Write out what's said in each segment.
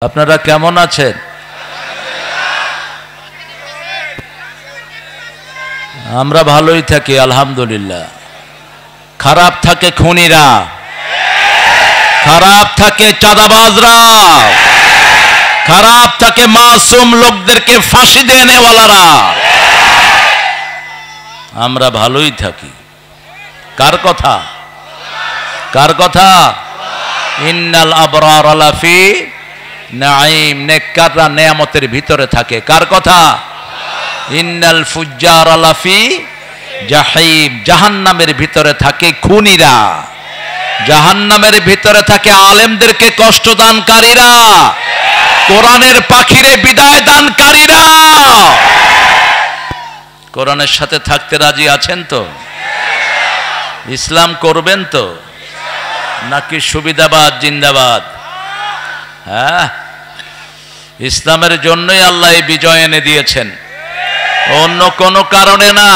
আপনারা কেমন আছেন? আমরা ভালোই থাকি আলহামদুলিল্লাহ। খারাপ থাকে খুনিরা, খারাপ থাকে চাঁদাবাজরা, খারাপ থাকে মাসুম লোকদেরকে ফাঁসি দিয়ে নেওয়ালারা। আমরা ভালোই থাকি। কার কথা? কার কথা? ইন্নাল আবরার লাফি নাঈম, নেককাররা নেয়ামতের ভিতরে থাকে। কার কথা? ইন্নাল ফুজ্জার লাফি জাহিম, জাহান্নামের ভিতরে থাকে খুনিরা, জাহান্নামের ভিতরে থাকে আলেমদেরকে কষ্ট দানকারীরা, কোরআনের পাখিরে বিদায় দানকারীরা। কোরআনের সাথে থাকতে রাজি আছেন তো? ইসলাম করবেন তো, নাকি সুবিধাবাদ জিন্দাবাদ? হ্যাঁ, ইসলামের জন্যই আল্লাহ এই বিজয় এনে দিয়েছেন, অন্য কোনো কারণে না।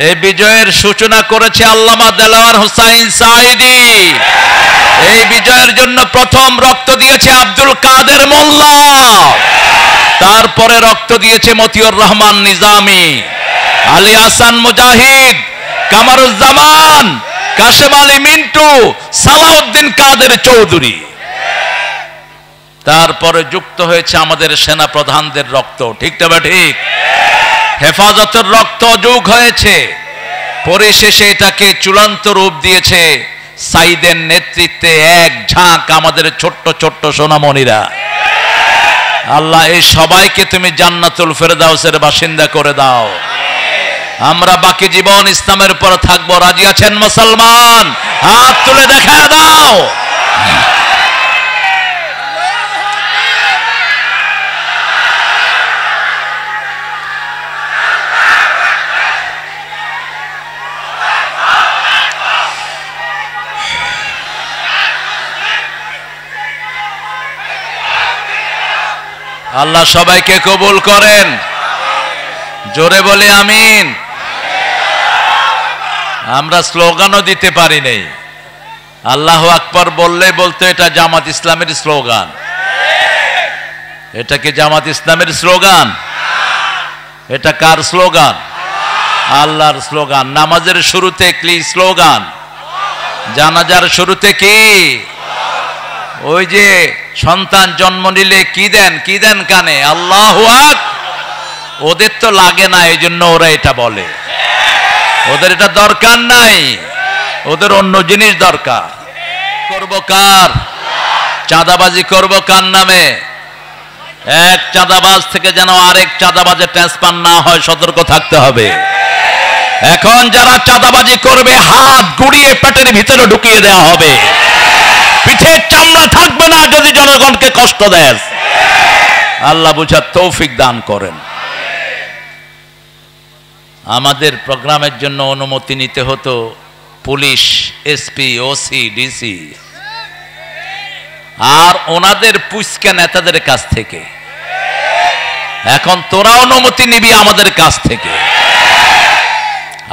এই বিজয়ের সূচনা করেছে আল্লামা দেলাওয়ার হোসাইন সাঈদী। এই বিজয়ের জন্য প্রথম রক্ত দিয়েছে আব্দুল কাদের মোল্লা, তারপরে রক্ত দিয়েছে মতিউর রহমান নিজামী, আলী হাসান মুজাহিদ, কামারুজ্জামান, কাশেম আলী মিন্টু, সালাউদ্দিন কাদের চৌধুরী। তারপরে যুক্ত হয়েছে আমাদের সেনা প্রধানদের রক্ত, ঠিক তবে ঠিক। হেফাজতের রক্ত যোগ হয়েছে, পরিশেষে এটাকে চূড়ান্ত রূপ দিয়েছে সাইদের নেতৃত্বে এক ঝাঁক আমাদের ছোট্ট ছোট্ট সোনামণিরা। আল্লাহ এই সবাইকে তুমি জান্নাতুল ফেরদাউসের বাসিন্দা করে দাও। আমরা বাকি জীবন ইসলামের উপর থাকবো। রাজি আছেন মুসলমান? হাত তুলে দেখা দাও। আল্লাহ সবাইকে কবুল করেন। জোরে বলে আমিন। আমরা স্লোগানও দিতে পারি নাই। আল্লাহু আকবার বললে বলতো এটা জামাত ইসলামের স্লোগান। এটা কি জামাত ইসলামের স্লোগান? এটা কার স্লোগান? আল্লাহর স্লোগান। নামাজের শুরুতে কি স্লোগান? জানাজার শুরুতে কি? ওই যে সন্তান জন্ম নিলে কি দেন? কি দেন কানে? আল্লাহু আকবার। ওদের তো লাগে না, এই জন্য ওরা এটা বলে। ওদের এটা দরকার নাই, ওদের অন্য জিনিস দরকার। করব কার? চাঁদাবাজি করব কার নামে? এক চাঁদাবাজ থেকে যেন আরেক চাঁদাবাজে ট্রান্সফার না হয়, সতর্ক থাকতে হবে। এখন যারা চাঁদাবাজি করবে হাত গুড়িয়ে পেটের ভিতরে ঢুকিয়ে দেওয়া হবে। পিঠের চামড়া থাকবে না যদি জনগণকে কষ্ট দেয়। আল্লাহ বুঝার তৌফিক দান করেন। আমাদের প্রোগ্রামের জন্য অনুমতি নিতে হতো পুলিশ, এসপি, ওসি, ডিসি আর ওনাদের পুষ্কা নেতাদের কাছ থেকে। এখন তোরা অনুমতি নিবি আমাদের কাছ থেকে।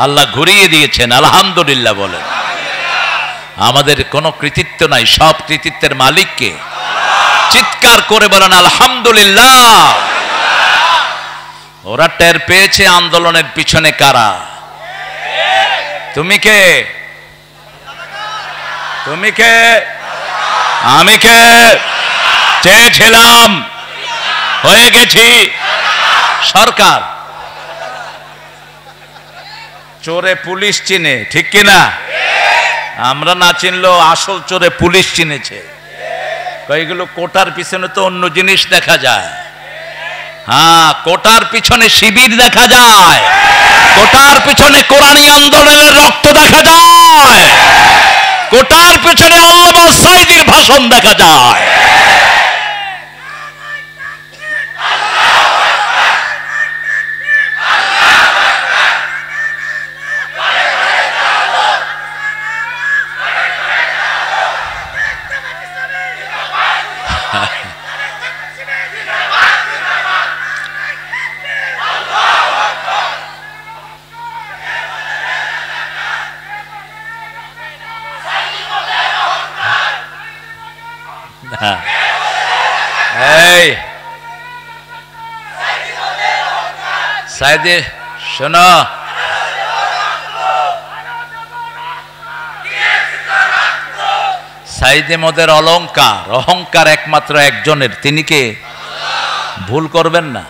আল্লাহ ঘুরিয়ে দিয়েছেন, আলহামদুলিল্লাহ বলেন। আমাদের কোনো কৃতিত্ব নাই, সব কৃতিত্বের মালিককে। চিৎকার করে বলেন আলহামদুলিল্লাহ। ওরা টের পেয়েছে আন্দোলনের পিছনে কারা। তুমি কে? তুমি কে? আমি কে? চেয়েছিলাম, হয়ে গেছি সরকার। চোরে পুলিশ চিনে, ঠিক কিনা? আমরা না চিনলেও আসল চোরে পুলিশ চিনেছে। কয়েকগুলো কোটার পিছনে তো অন্য জিনিস দেখা যায়। হ্যাঁ, কোটার পিছনে শিবির দেখা যায়, কোটার পিছনে কোরআনী আন্দোলনের রক্ত দেখা যায়, কোটার পিছনে আল্লামা সাঈদীর ভাষণ দেখা যায়। এই সাইদে শোনো, সাইদে মদের অলংকার, অহংকার একমাত্র একজনের, তিনি কে? ভুল করবেন না।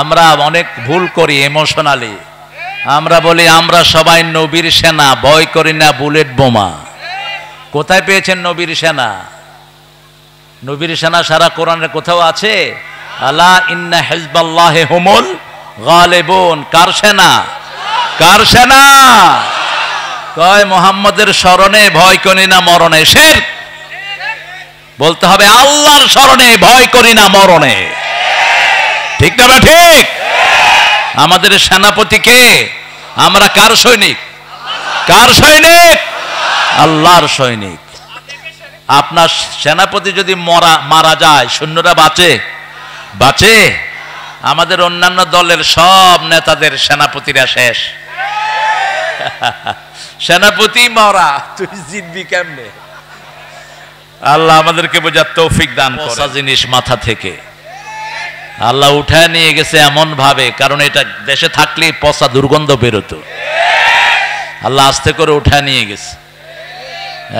আমরা অনেক ভুল করি ইমোশনালি। আমরা বলি আমরা সবাই নবীর সেনা, ভয় করি না বুলেট বোমা। কোথায় পেয়েছেন নবীর সেনা? নবীর সেনা সারা কোরআনের কোথাও আছে? আলা ইন্না হিজবাল্লাহি হুমুল গালিবুন। কার সেনা? কার সেনা? কয় মুহাম্মদের স্মরণে ভয় করি না মরণে। শিরক। বলতে হবে আল্লাহর স্মরণে ভয় করি না মরণে। ঠিক না ঠিক? আমাদের সেনাপতি কে? আমরা কার সৈনিক? কার সৈনিক? আল্লাহর সৈনিক। আপনার সেনাপতি যদি মারা যায়, সৈন্যরা বাঁচে? বাঁচে? আমাদের অন্যান্য দলের সব নেতাদের সেনাপতিরা শেষ। সেনাপতি মরা, তুই জিতবি কেমনে? আল্লাহ আমাদেরকে বোঝার তৌফিক দান করেন। জিনিস মাথা থেকে আল্লাহ উঠায় নিয়ে গেছে এমন ভাবে, কারণ এটা দেশে থাকলে পচা দুর্গন্ধ বেরোতো। আল্লাহ আস্তে করে উঠায় নিয়ে গেছে।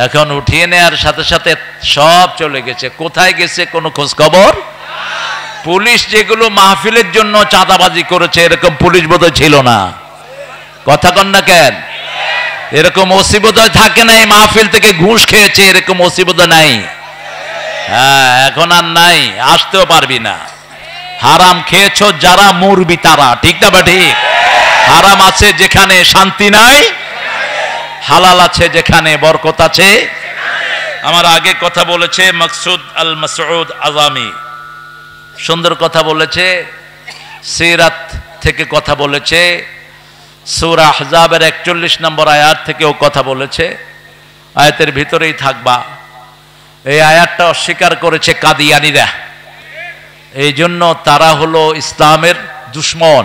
এখন উঠিয়ে নেওয়ার সাথে সাথে সব চলে গেছে। কোথায় গেছে কোনো খোঁজ খবর? পুলিশ যেগুলো মাহফিলের জন্য চাঁদাবাজি করেছে, এরকম পুলিশ বোধহয় ছিল না। কথা কন না কেন? এরকম ওসি বোধহয় থাকে নাই, মাহফিল থেকে ঘুষ খেয়েছে, এরকম ওসি বোধহয় নাই। হ্যাঁ, এখন আর নাই, আসতেও পারবি না। হারাম খেয়েছো যারা মরবি তারা। ঠিক না বা ঠিক? হারাম আছে যেখানে শান্তি নাই, হালাল আছে যেখানে বরকত আছে। আমার আগে কথা বলেছে মকসুদ আল মাসউদ আজামি, সুন্দর কথা বলেছে। সিরাত থেকে কথা বলেছে, সূরা আহজাবের 41 নম্বর আয়াত থেকেও কথা বলেছে। আয়াতের ভিতরেই থাকবা। এই আয়াতটা অস্বীকার করেছে কাদিয়ানীরা। এই জন্য তারা হলো ইসলামের দুশ্মন,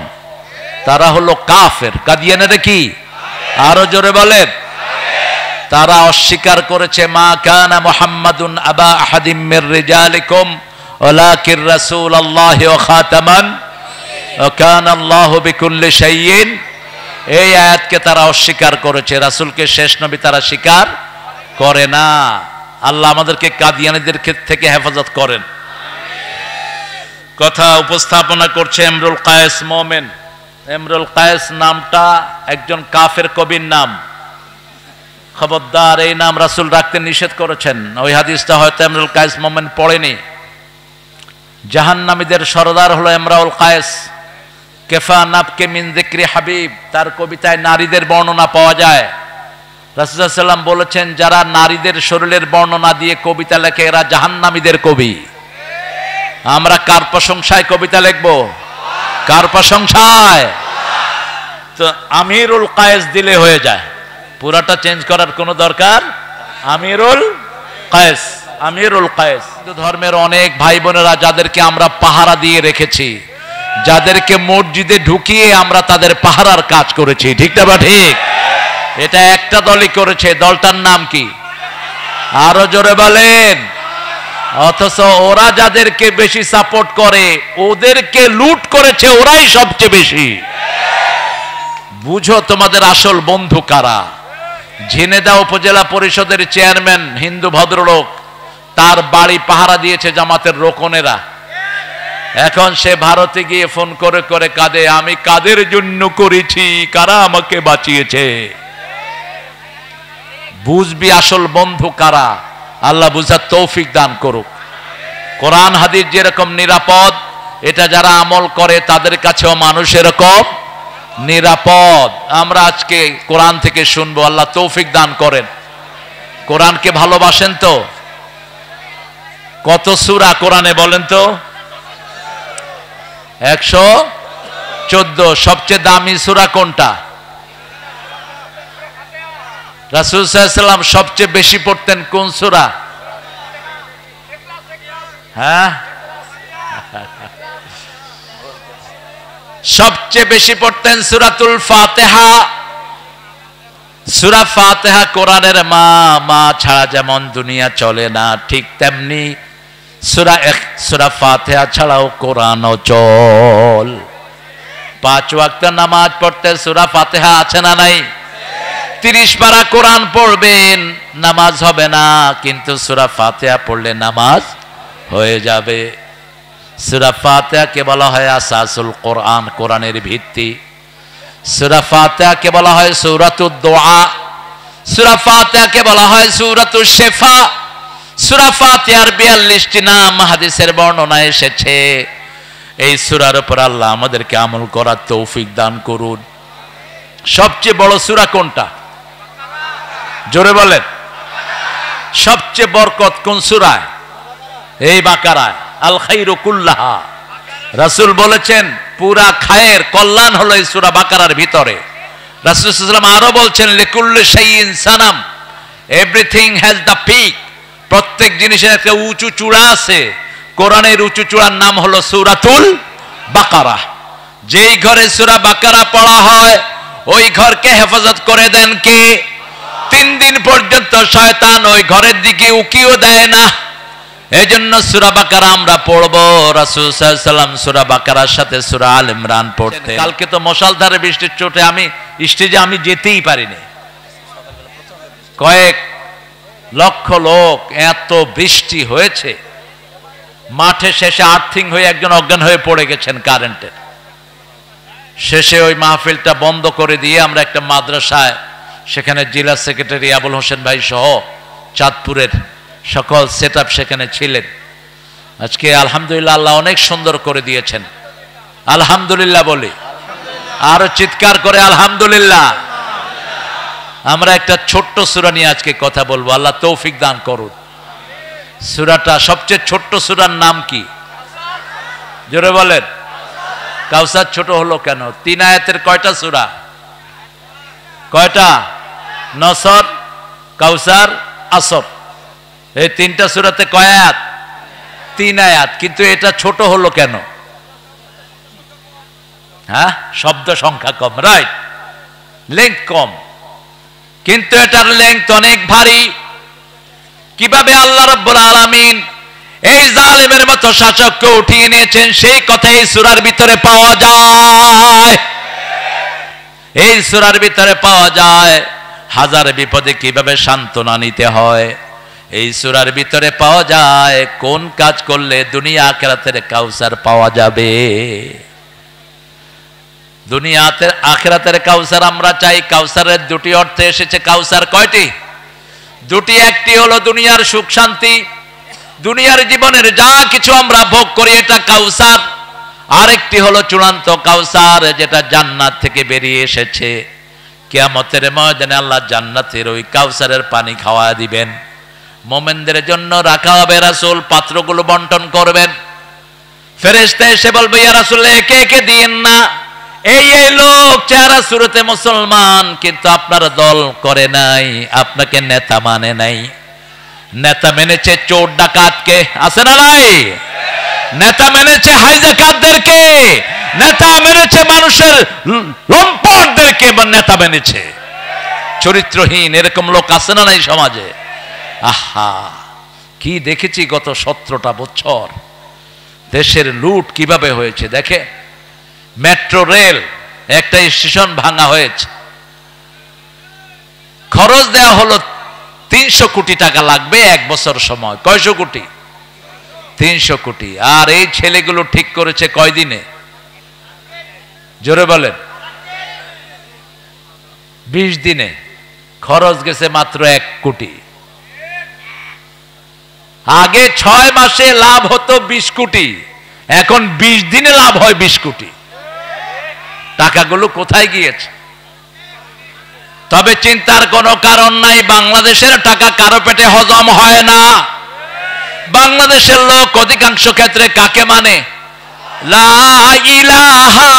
তারা হলো কাফের। কাদিয়ানীরা কি? আরো জোরে বলেন। তারা অস্বীকার করেছে মা কানা মুহাম্মাদুন আবা আহাদিম মির রিজালিকুম ওয়ালাকির রাসূলুল্লাহি ওয়া খাতামান ওয়া কানা আল্লাহু বিকুল্লি শাইইন। এই আয়াতকে তারা অস্বীকার করেছে। রাসূলকে শেষ নবী তারা স্বীকার করে না। আল্লাহ আমাদেরকে কাদিয়ানীদের থেকে হেফাজত করেন। কথা উপস্থাপনা করছে ইমরুল কায়েস মোমেন। ইমরুল কায়েস নামটা একজন কাফের কবির নাম। খবরদার, এই নাম রাসূল রাখতে নিষেধ করেছেন। ওই হাদিসটা হয়তো ইমরুল কায়েস মোমেন পড়েনি। জাহান্নামীদের সরদার হলো ইমরুল কায়েস। কেফা নাবকে মিন যিকরি হাবিব, তার কবিতায় নারীদের বর্ণনা পাওয়া যায়। রাসূল সাল্লাল্লাহু আলাইহি ওয়াসাল্লাম বলেছেন, যারা নারীদের শরীরের বর্ণনা দিয়ে কবিতা লেখে এরা জাহান্নামীদের কবি। আমরা কার প্রশংসায় কবিতা লিখব? কার প্রশংসায়? তো আমিরুল কায়েস দিলে হয়ে যায়, পুরাটা চেঞ্জ করার কোনো দরকার। আমিরুল কায়েস, আমিরুল কায়েস। ধর্মের অনেক ভাই বোনেরা যাদেরকে আমরা পাহারা দিয়ে রেখেছি, যাদেরকে মসজিদে ঢুকিয়ে আমরা তাদের পাহারার কাজ করেছি। ঠিক না বা ঠিক? এটা একটা দলই করেছে। দলটার নাম কি? আরো জোরে বলেন। অথচ ওরা যাদেরকে বেশি সাপোর্ট করে, ওদেরকে লুট করেছে ওরাই সবচেয়ে বেশি। বুঝো তোমাদের আসল বন্ধু কারা। ঝিনেদা উপজেলা পরিষদের চেয়ারম্যান হিন্দু ভদ্রলোক, তার বাড়ি পাহারা দিয়েছে জামাতের রোকনেরা। এখন সে ভারতে গিয়ে ফোন করে করে কাঁদে, আমি কাদের জন্য করেছি, কারা আমাকে বাঁচিয়েছে। বুঝবি আসল বন্ধু কারা। আল্লাহ বুঝার তৌফিক দান করুক। কোরআন হাদিস যেরকম নিরাপদ, এটা যারা আমল করে তাদের কাছেও মানুষ এরকম নিরাপদ। আমরা আজকে কোরআন থেকে শুনবো। আল্লাহ তৌফিক দান করেন। কোরআনকে ভালোবাসেন তো? কত সূরা কোরআনে বলেন তো? 114। সবচেয়ে দামি সূরা কোনটা? রাসূল সাল্লাল্লাহু আলাইহি ওয়াসাল্লাম সবচেয়ে বেশি পড়তেন কোন সূরা? হ্যাঁ, সবচেয়ে বেশি পড়তেন সূরাতুল ফাতিহা। সূরা ফাতিহা কোরআনের মা। মা ছাড়া যেমন দুনিয়া চলে না, ঠিক তেমনি সূরা ফাতিহা ছাড়াও কোরআন চল। 5 ওয়াক্ত নামাজ পড়তে সূরা ফাতিহা আছে না নাই? 30 পারা কোরআন পড়বেন, নামাজ হবে না, কিন্তু সূরা ফাতিহা পড়লে নামাজ হয়ে যাবে। সূরা ফাতিহাকে বলা হয় আসাসুল কোরআন, কোরআনের ভিত্তি। সূরা ফাতিহাকে বলা হয় সূরাতুদ দুআ, সূরা ফাতিহাকে বলা হয় সূরাতুশ শিফা। সূরা ফাতিহার 42টি নাম হাদিসের বর্ণনা এসেছে। এই সূরার উপর আল্লাহ আমাদেরকে আমল করার তৌফিক দান করুন। সবচেয়ে বড় সূরা কোনটা? জোরে বলেন। সবচেয়ে বরকত কোন সূরায়? এই বাকারায়। আল খায়রু কুল্লাহা, রাসূল বলেছেন পুরা খায়ের কল্যাণ হলো এই সূরা বাকারার ভিতরে। রাসূল সাল্লাল্লাহু আলাইহি ওয়াসাল্লাম আরো বলছেন লিকুল্লি শাইইন Sanam, everything has the peak, প্রত্যেক জিনিসের একটা উঁচু চূড়া আছে। কোরআনের উঁচু চূড়ার নাম হলো সূরাতুল বাকারা। যেই ঘরে সূরা বাকারা পড়া হয় ওই ঘরকে হেফাজত করে দেন কে? 3 দিন পর্যন্ত শয়তান ওই ঘরের দিকে উকিও দেয় না। এজন্য সূরা বাকারা আমরা পড়ব। রাসূল সাল্লাল্লাহু আলাইহি ওয়াসাল্লাম সূরা বাকারার সাথে সূরা আল ইমরান পড়তেন। কালকে তো মশালধারে বৃষ্টির চোটে আমি স্টেজে যেতেই পারিনি। কয়েক লক্ষ লোক, এত বৃষ্টি হয়েছে, মাঠে শেষে আর্থিং হয়ে একজন অজ্ঞান হয়ে পড়ে গেছেন কারেন্টের। শেষে ওই মাহফিলটা বন্ধ করে দিয়ে আমরা একটা মাদ্রাসায়, সেখানে জেলা সেক্রেটারি আবুল হোসেন ভাই সহ চাঁদপুরের সকল সেটআপ সেখানে ছিলেন। আজকে আলহামদুলিল্লাহ আল্লাহ অনেক সুন্দর করে দিয়েছেন। আলহামদুলিল্লাহ বলি, আরো চিৎকার করে আলহামদুলিল্লাহ। আমরা একটা ছোট্ট সূরা নিয়ে আজকে কথা বলবো, আল্লাহ তৌফিক দান করুন। সূরাটা সবচেয়ে ছোট্ট সূরার নাম কি? জোরে বলেন। কাউসার ছোট হলো কেন? 3 আয়াতের কয়টা সূরা? কয়টা? নসর, কাউসার, আসর। এই 3টা সূরাতে কয় আয়াত? 3 আয়াত। কিন্তু এটা ছোট হলো কেন? হ্যাঁ, শব্দ সংখ্যা কম, রাইট, লেংথ কম, কিন্তু এটার লেংথ অনেক ভারী। কিভাবে আল্লাহ রাব্বুল আলামিন এই জালেমের মতো শাসককে উঠিয়ে নিয়েছেন সেই কথা এই সূরার ভিতরে পাওয়া যায়। এই সূরার ভিতরে পাওয়া যায় হাজার বিপদে কিভাবে সান্ত্বনা নিতে হয়। এই সূরার ভিতরে পাওয়া যায় কোন কাজ করলে দুনিয়া আখিরাতের কাউসার পাওয়া যাবে। দুনিয়াতে আখিরাতের কাউসার আমরা চাই। কাউসারের 2টি অর্থ এসেছে। কাউসার কয়টি? 2টি। একটি হলো দুনিয়ার সুখ শান্তি, দুনিয়ার জীবনের যা কিছু আমরা ভোগ করি এটা কাউসার। আরেকটি হলো চূড়ান্ত কাউসার, যেটা জান্নাত থেকে বেরিয়ে এসেছে। কিয়ামতের ময়দানে আল্লাহ জান্নাতের ওই কাউসারের পানি খাওয়া দিবেন। মুমিনদের জন্য রাখা হবে, রাসূল পাত্রগুলো বন্টন করবেন। ফেরেশতা এসে বলবে ইয়া রাসূল একে একে দিয়েন না, এই এই লোক চেহারা শুরুতে মুসলমান কিন্তু আপনার দল করে নাই, আপনাকে নেতা মানে নাই। নেতা মেনেছে চোর ডাকাতকে, আছে না নাই? নেতা মেনেছে হাইজাকারদেরকে, নেতা মেনেছে মানুষের লম্পটদেরকে, নেতা মেনেছে চরিত্রহীন এরকম লোক আছে না নাই সমাজে? আহা, কি দেখেছি গত 17টা বছর দেশের লুট কিভাবে হয়েছে। দেখে মেট্রো রেল একটা স্টেশন ভাঙা হয়েছে, খরচ দেওয়া হলো 300 কোটি টাকা লাগবে 1 বছর সময়। কয়শো কোটি? 300 কোটি। আর এই ছেলেগুলো ঠিক করেছে কয়দিনে? জোরে বলেন। 20 দিনে। খরচ গেছে মাত্র 1 কোটি। আগে 6 মাসে লাভ হতো 20 কোটি, এখন 20 দিনে লাভ হয় 20 কোটি। টাকাগুলো কোথায় গিয়েছে? তবে চিন্তার কোনো কারণ নাই, বাংলাদেশের টাকা কারো পেটে হজম হয় না। বাংলাদেশের লোক অধিকাংশ ক্ষেত্রে কাকে মানে? লা ইলাহা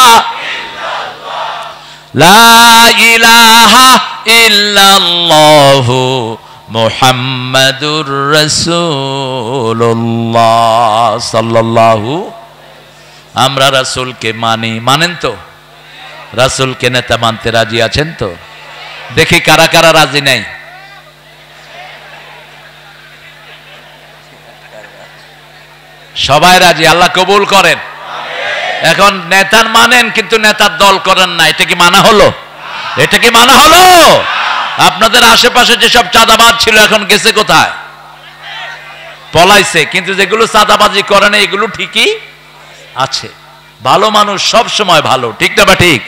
ইল্লাল্লাহু মুহাম্মাদুর রাসূলুল্লাহ সাল্লাল্লাহু। আমরা রাসূলকে মানি, মানেন তো? রাসূলকে নেতা মানতে রাজি আছেন তো? দেখি কারা কারা রাজি নাই। সবাই রাজি, আল্লাহ কবুল করেন। এখন নেতার মানেন কিন্তু নেতার দল করেন না, এটা কি মানা হলো? এটা কি মানা হলো? আপনাদের আশেপাশে যেসব চাঁদাবাজ ছিল এখন গেছে কোথায়? পলাইছে। কিন্তু যেগুলো চাঁদাবাজি করে না এগুলো ঠিকই আছে। ভালো মানুষ সব সময় ভালো, ঠিক না? বা ঠিক,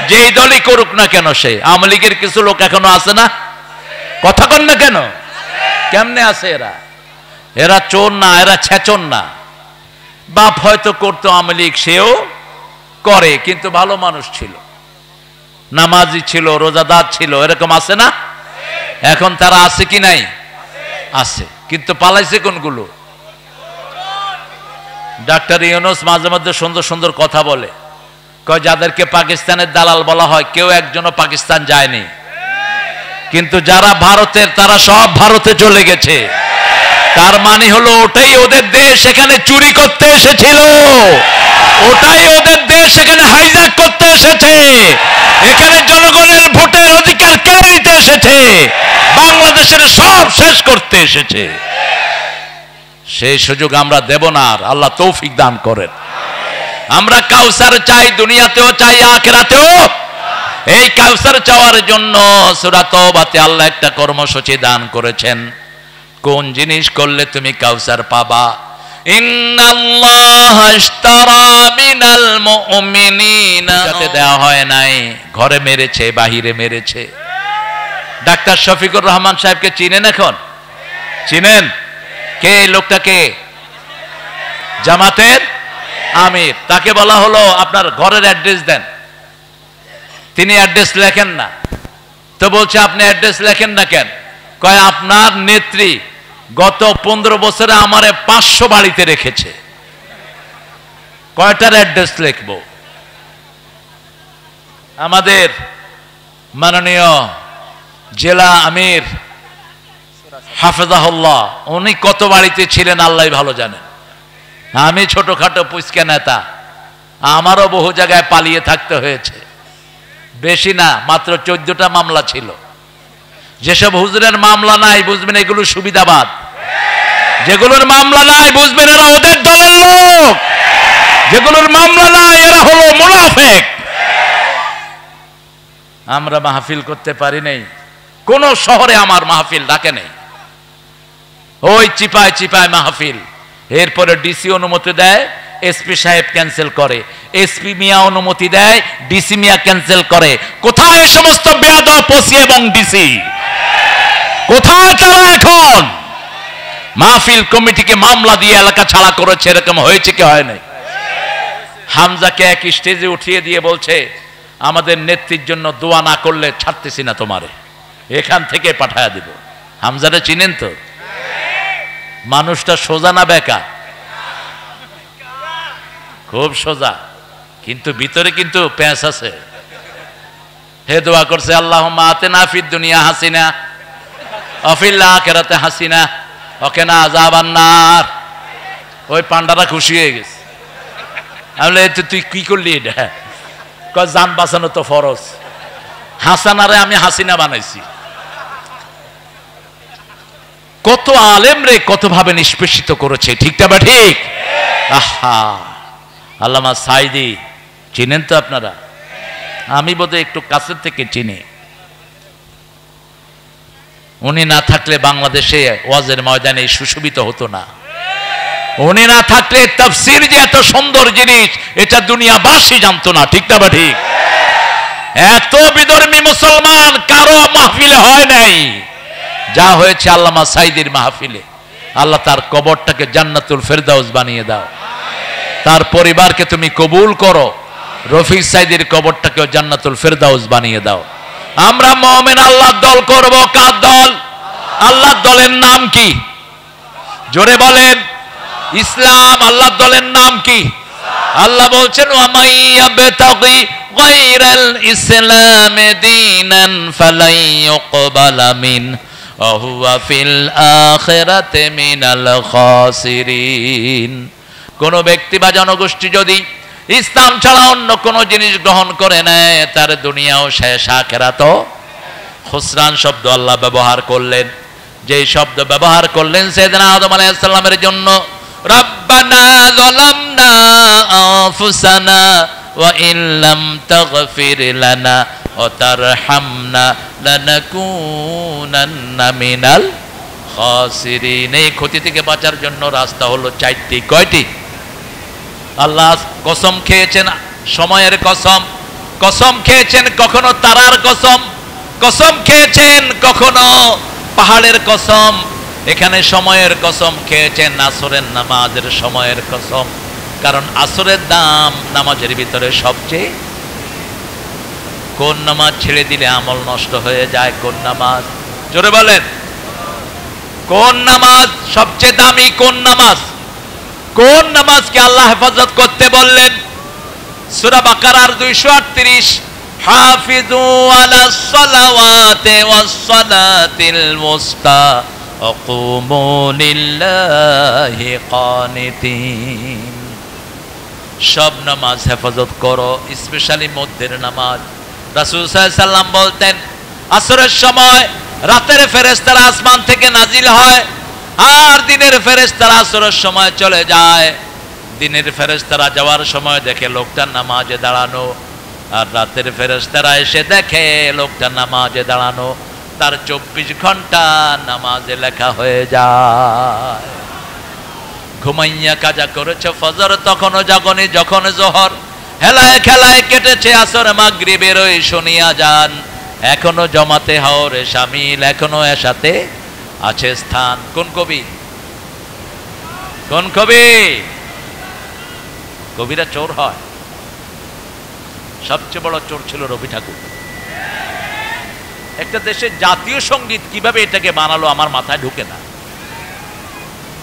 যেই দলই করুক না কেন। সে আওয়ামী লীগের কিছু লোক এখনো আছে না? কথা কন না কেন? কেমনে আছে এরা? এরা চোর না, এরা ছেচন না। বাপ হয়তো করতো আওয়ামী লীগ, সেও করে, কিন্তু ভালো মানুষ ছিল, নামাজি ছিল, রোজাদার ছিল, এরকম আছে না? এখন তারা আছে কি নাই? আছে। কিন্তু পালাইছে কোনগুলো? ডাক্তার ইউনূস মাঝে মধ্যে সুন্দর সুন্দর কথা বলে, কয় যাদেরকে পাকিস্তানের দালাল বলা হয় কেউ একজনও পাকিস্তান যায়নি, কিন্তু যারা ভারতের তারা সব ভারতে চলে গেছে। তার মানে হলো ওটাই ওদের দেশ, এখানে চুরি করতে এসেছিল। ওটাই ওদের দেশ, এখানে হাইজ্যাক করতে এসেছে। এখানে জনগণের ভোটের অধিকার কেড়ে নিতে এসেছে। বাংলাদেশের সব শেষ করতে এসেছে। সেই সুযোগ আমরা দেব না। আর আল্লাহ তৌফিক দান করেন। আমরা কাউসার চাই, দুনিয়াতেও চাই, আখিরাতেও। এই কাউসার চাওয়ার জন্য সূরা তাওবাতে আল্লাহ একটা কর্মসূচি দান করেছেন। কোন জিনিস করলে তুমি কাউসার পাবা? ইন্নাল্লাহা ইশতারা মিনাল মুমিনিনা, যাতে দেওয়া হয় নাই, ঘরে মেরেছে, বাহিরে মেরেছে। ডাক্তার শফিকুর রহমান সাহেবকে চিনেন? এখন চিনেন? কে এই লোকটাকে? জামাতের আমির। তাকে বলা হলো আপনার ঘরের অ্যাড্রেস দেন। তিনি অ্যাড্রেস লেখেন না। তো বলছে আপনি অ্যাড্রেস লেখেন না কেন? কয় আপনার নেত্রী গত 15 বছরে আমারে 500 বাড়িতে রেখেছে, কয়টার অ্যাড্রেস লিখবো? আমাদের মাননীয় জেলা আমির হাফেজাহুল্লাহ, উনি কত বাড়িতে ছিলেন আল্লাহ ভালো জানেন। আমি ছোটখাটো পুচকে নেতা, আমারও বহু জায়গায় পালিয়ে থাকতে হয়েছে। বেশি না, মাত্র 14টা মামলা ছিল। যেসব হুজুরের মামলা নাই বুঝবেন এগুলো সুবিধাবাদ। যেগুলোর মামলা নাই বুঝবেন এরা ওদের দলের লোক। যেগুলোর মামলা নাই এরা হলো মুনাফিক। আমরা মাহফিল করতে পারি নাই, কোন শহরে আমার মাহফিল ডাকে নেই। ওই চিপায় চিপায় মাহফিল। এরপরে ডিসি অনুমতি দেয়, এসপি সাহেব ক্যান্সেল করে, এসপি মিয়া অনুমতি দেয়, ডিসি মিয়া ক্যান্সেল করে। কোথায় এই সমস্ত বেয়াদব ওসি এবং ডিসি? কোথায় তারা এখন? মাহফিল কমিটিকে মামলা দিয়ে এলাকা ছাড়া করেছে, এরকম হয়েছে কি হয় নাই? হামজাকে এক স্টেজে উঠিয়ে দিয়ে বলছে আমাদের নেত্রীর জন্য দোয়া না করলে ছাড়তেছি না তোমারে, এখান থেকে পাঠায়া দিব। হামজারে চিনেন তো? মানুষটা সোজা না বেকা? খুব সোজা, কিন্তু ভিতরে কিন্তু প্যাঁচ আছে। হে দোয়া করছে আল্লাহুম্মা আতিনা ফিদ দুনিয়া হাসিনা ওয়া ফিল আখিরাতি হাসিনা ওয়া কিনা আযাবান নার। ওই পান্ডারা খুশি হয়ে গেছে। আমি তুই কি করলি এটা? কয় জান বাঁচানো তো ফরজ। হাসানারে আমি হাসিনা বানাইছি। কত আলেম রে কত ভাবে নিষ্পেষিত করেছে, ঠিক না? ঠিক। আহা, আল্লামা সাইদি চিনেন তো আপনারা? আমি বোধহয় একটু কাছের থেকে চিনি। উনি না থাকলে বাংলাদেশে ওয়াজের ময়দানে সুশোভিত হতো না। উনি না থাকলে তাফসীর যে এত সুন্দর জিনিস এটা দুনিয়াবাসী জানতো না, ঠিক না? ঠিক। এত বিধর্মী মুসলমান কারো মাহফিলে হয় নাই যা হয়েছে আল্লামা সাইদির মাহফিলে। আল্লাহ তার কবরটাকে জান্নাতুল ফেরদাউস বানিয়ে দাও। তার পরিবারকে তুমি কবুল করো। রফিক সাইদির কবরটাকেও জান্নাতুল ফেরদাউস বানিয়ে দাও। আমরা মুমিন আল্লাহর দল করব। কার দল? আল্লাহর দলের নাম কি? জোরে বলেন। ইসলাম। আল্লাহর দলের নাম কি? আল্লাহ বলছেন ওয়া মাইয়াবতাগি গায়রাল ইসলাম দীনান ফালাই ইউকবালা মিন ওয়া হুয়া ফিল আখিরাতি মিনাল খাসিরিন। কোন ব্যক্তি বা জনগোষ্ঠী যদি ইসলাম ছাড়া অন্য কোন জিনিস গ্রহণ করে নেয় তার দুনিয়াও শেষ, আখিরাতও খুসরান শব্দ আল্লাহ ব্যবহার করলেন। যে শব্দ ব্যবহার করলেন সাইয়েদনা আদম আলাইহিস সালামের জন্য, রব্বানা ربنا ظلمنا أنفسنا وإن لم تغفر لنا وترحمنا لنكونن من الخاسرين। এই ক্ষতি থেকে বাঁচার জন্য রাস্তা হলো চারটি। কয়টি? আল্লাহ কসম খেয়েছেন, সময়ের কসম, কসম খেয়েছেন কখনো তারার কসম, কসম খেয়েছেন কখনো পাহাড়ের কসম। এখানে সময়ের কসম খেয়েছেন, আসরের নামাজের সময়ের কসম, কারণ আসরের দাম নামাজের ভিতরে সবচেয়ে। কোন নামাজ ছেড়ে দিলে আমল নষ্ট হয়ে যায়? কোন নামাজ? জোরে বলেন, কোন নামাজ সবচেয়ে দামি? কোন নামাজ? কোন নামাজকে আল্লাহ হেফাজত করতে বললেন? সূরা বাকারার 238, হাফিজু আলাস সালাওয়াতি ওয়াস সালাতিল মুস্তা ওয়া কুমু লিল্লাহি কানিতিন। সব নামাজ হেফাজত করো, স্পেশালি মধ্যের নামাজ। রাসূল সাল্লাল্লাহু আলাইহি সাল্লাম বলতেন, আসরের সময় রাতের ফেরেশতারা আসমান থেকে নাজিল হয়, আর দিনের ফেরেশতারা আসরের সময় চলে যায়। দিনের ফেরেশতারা যাওয়ার সময় দেখে লোকটা নামাজে দাঁড়ানো, আর রাতের ফেরেশতারা এসে দেখে লোকটা নামাজে দাঁড়ানো। তার 24 ঘন্টা নামাজে লেখা হয়ে যায়। ঘুমাইয়া কাজা করেছে ফজর, তখনও জাগনি যখন জোহর, হেলায় খেলায় কেটেছে আসর মাগরিবের ওই শুনিয়া যান, এখনো জমাতে হাওরে শামিল, এখনো এর সাথে আছে স্থান। কোন কবি? কোন কবি? কবিরা চোর হয়। সবচেয়ে বড় চোর ছিল রবি ঠাকুর। একটা দেশের জাতীয় সঙ্গীত কিভাবে এটাকে বানালো আমার মাথায় ঢুকে না।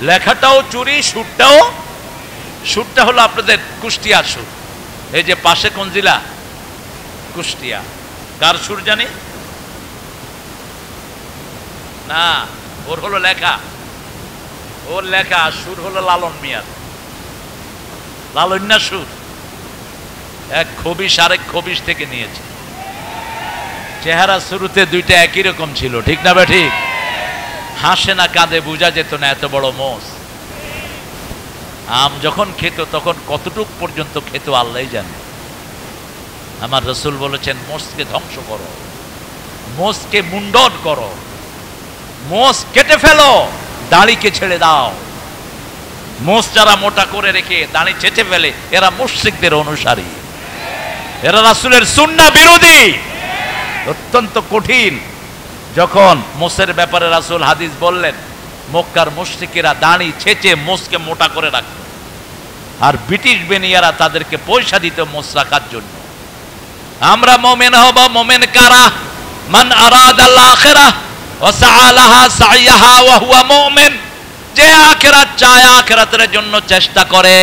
লেখাটাও চুরি, সুরটা হলো আপনাদের কুষ্টিয়ার সুর। এই যে পাশে কোন জেলা? কুষ্টিয়া। কার সুর জানি না, ওর হলো লেখা, ওর লেখা। সুর হলো লালন মিয়ার, লালন্যা সুর। এক খবিশ আরেক খবিশ থেকে নিয়েছে। চেহারা শুরুতে দুইটা একই রকম ছিল, ঠিক না বে ঠিক? হাসে না কাঁদে বোঝা যেত না, এত বড় মোষ। আম যখন খেত তখন কতটুক পর্যন্ত খেত আল্লাহই জানে। আমার রাসূল বলেছেন, মোষকে ধ্বংস করো, মোষকে মুন্ডন করো, মোষ কেটে ফেলো, দাড়িকে ছেড়ে দাও। মোষ যারা মোটা করে রেখে দাড়ি চেটে ফেলে, এরা মুশরিকদের অনুসারী, এরা রাসূলের সুন্নাহ বিরোধী। অত্যন্ত কঠিন। যখন মোষের ব্যাপারে রাসূল হাদিস বললেন, মক্কার মুশরিকেরা দাড়ি ছেঁচে মোষকে মোটা করে রাখত, আর ব্রিটিশ বেনিয়ারা তাদেরকে পয়সা দিত মোষ রাখার জন্য। আমরা মুমিন হব, মুমিন কারা? মান আরাদাল আখিরাহ ওয়া সাআলাহা সাইয়াহা ওয়া হুয়া মুমিন। যে আখিরাত চায়, আখিরাতের জন্য চেষ্টা করে,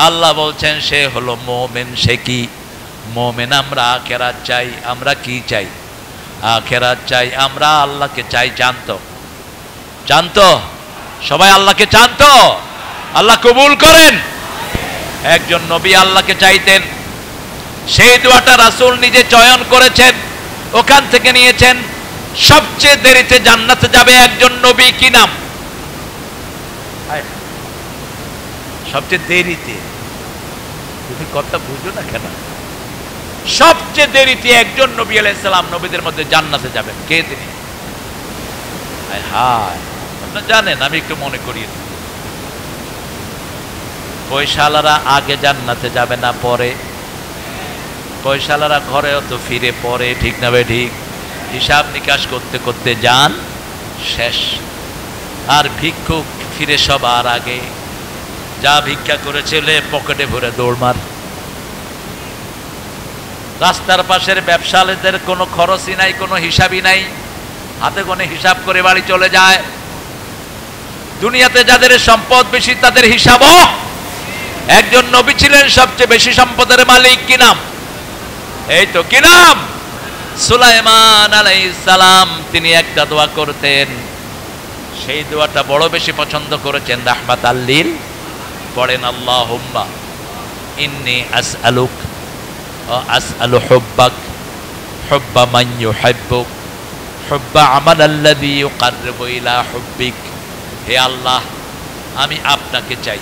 আল্লাহ বলছেন সে হলো মুমিন। সে কি মুমিন? আমরা আখিরাত চাই। আমরা কি চাই? আখিরাত চাই। আমরা আল্লাহকে চাই। জানতো জানতো সবাই আল্লাহকে জানতো। আল্লাহ কবুল করেন। একজন নবী আল্লাহকে চাইতেন, সেই দোয়াটা রাসূল নিজে চয়ন করেছেন, ওখান থেকে নিয়েছেন। সবচেয়ে দেরিতে জান্নাতে যাবে একজন নবী, কি নাম? সবচেয়ে দেরিতে, তুমি কথা বুঝো না কেন? সবচেয়ে দেরিতে একজন নবী আলাইহিস সালাম নবীদের মধ্যে জান্নাতে যাবেন। কে তিনি? হায়, আপনারা জানেন, আমি একটু মনে করিয়ে দিই। পয়সাওয়ালারা আগে জান্নাতে যাবে না পরে? পয়সাওয়ালারা ঘরেও তো ফিরে পরে, ঠিক না ভাই? ঠিক। হিসাব নিকাশ করতে করতে যান শেষ। আর ভিক্ষুক ফিরে সবার আগে। যা ভিক্ষা করেছিল পকেটে ভরে দৌড়মার। রাস্তার পাশের ব্যবসায়ীদের কোনো খরচই নাই, কোনো হিসাবই নাই, হাতে গোনে হিসাব করে বাড়ি চলে যায়। দুনিয়াতে যাদের সম্পদ বেশি তাদের হিসাবও। একজন নবী ছিলেন সবচেয়ে বেশি সম্পদের মালিক, কি নাম? এই তো, কি নাম? সুলাইমান আলাইহিস সালাম। তিনি একটা দোয়া করতেন, সেই দোয়াটা বড় বেশি পছন্দ করেছেন রাহমাতাল লিল। পড়েন, আল্লাহুম্মা ইন্নী আসআলুক ওয়া আসআলু হুব্বাক হুব্বা মান ইউহিব্বুক হুব্বা আমালাল্লাযী ইউকাররিবু ইলা হুব্বিক। হে আল্লাহ, আমি আপনাকে চাই,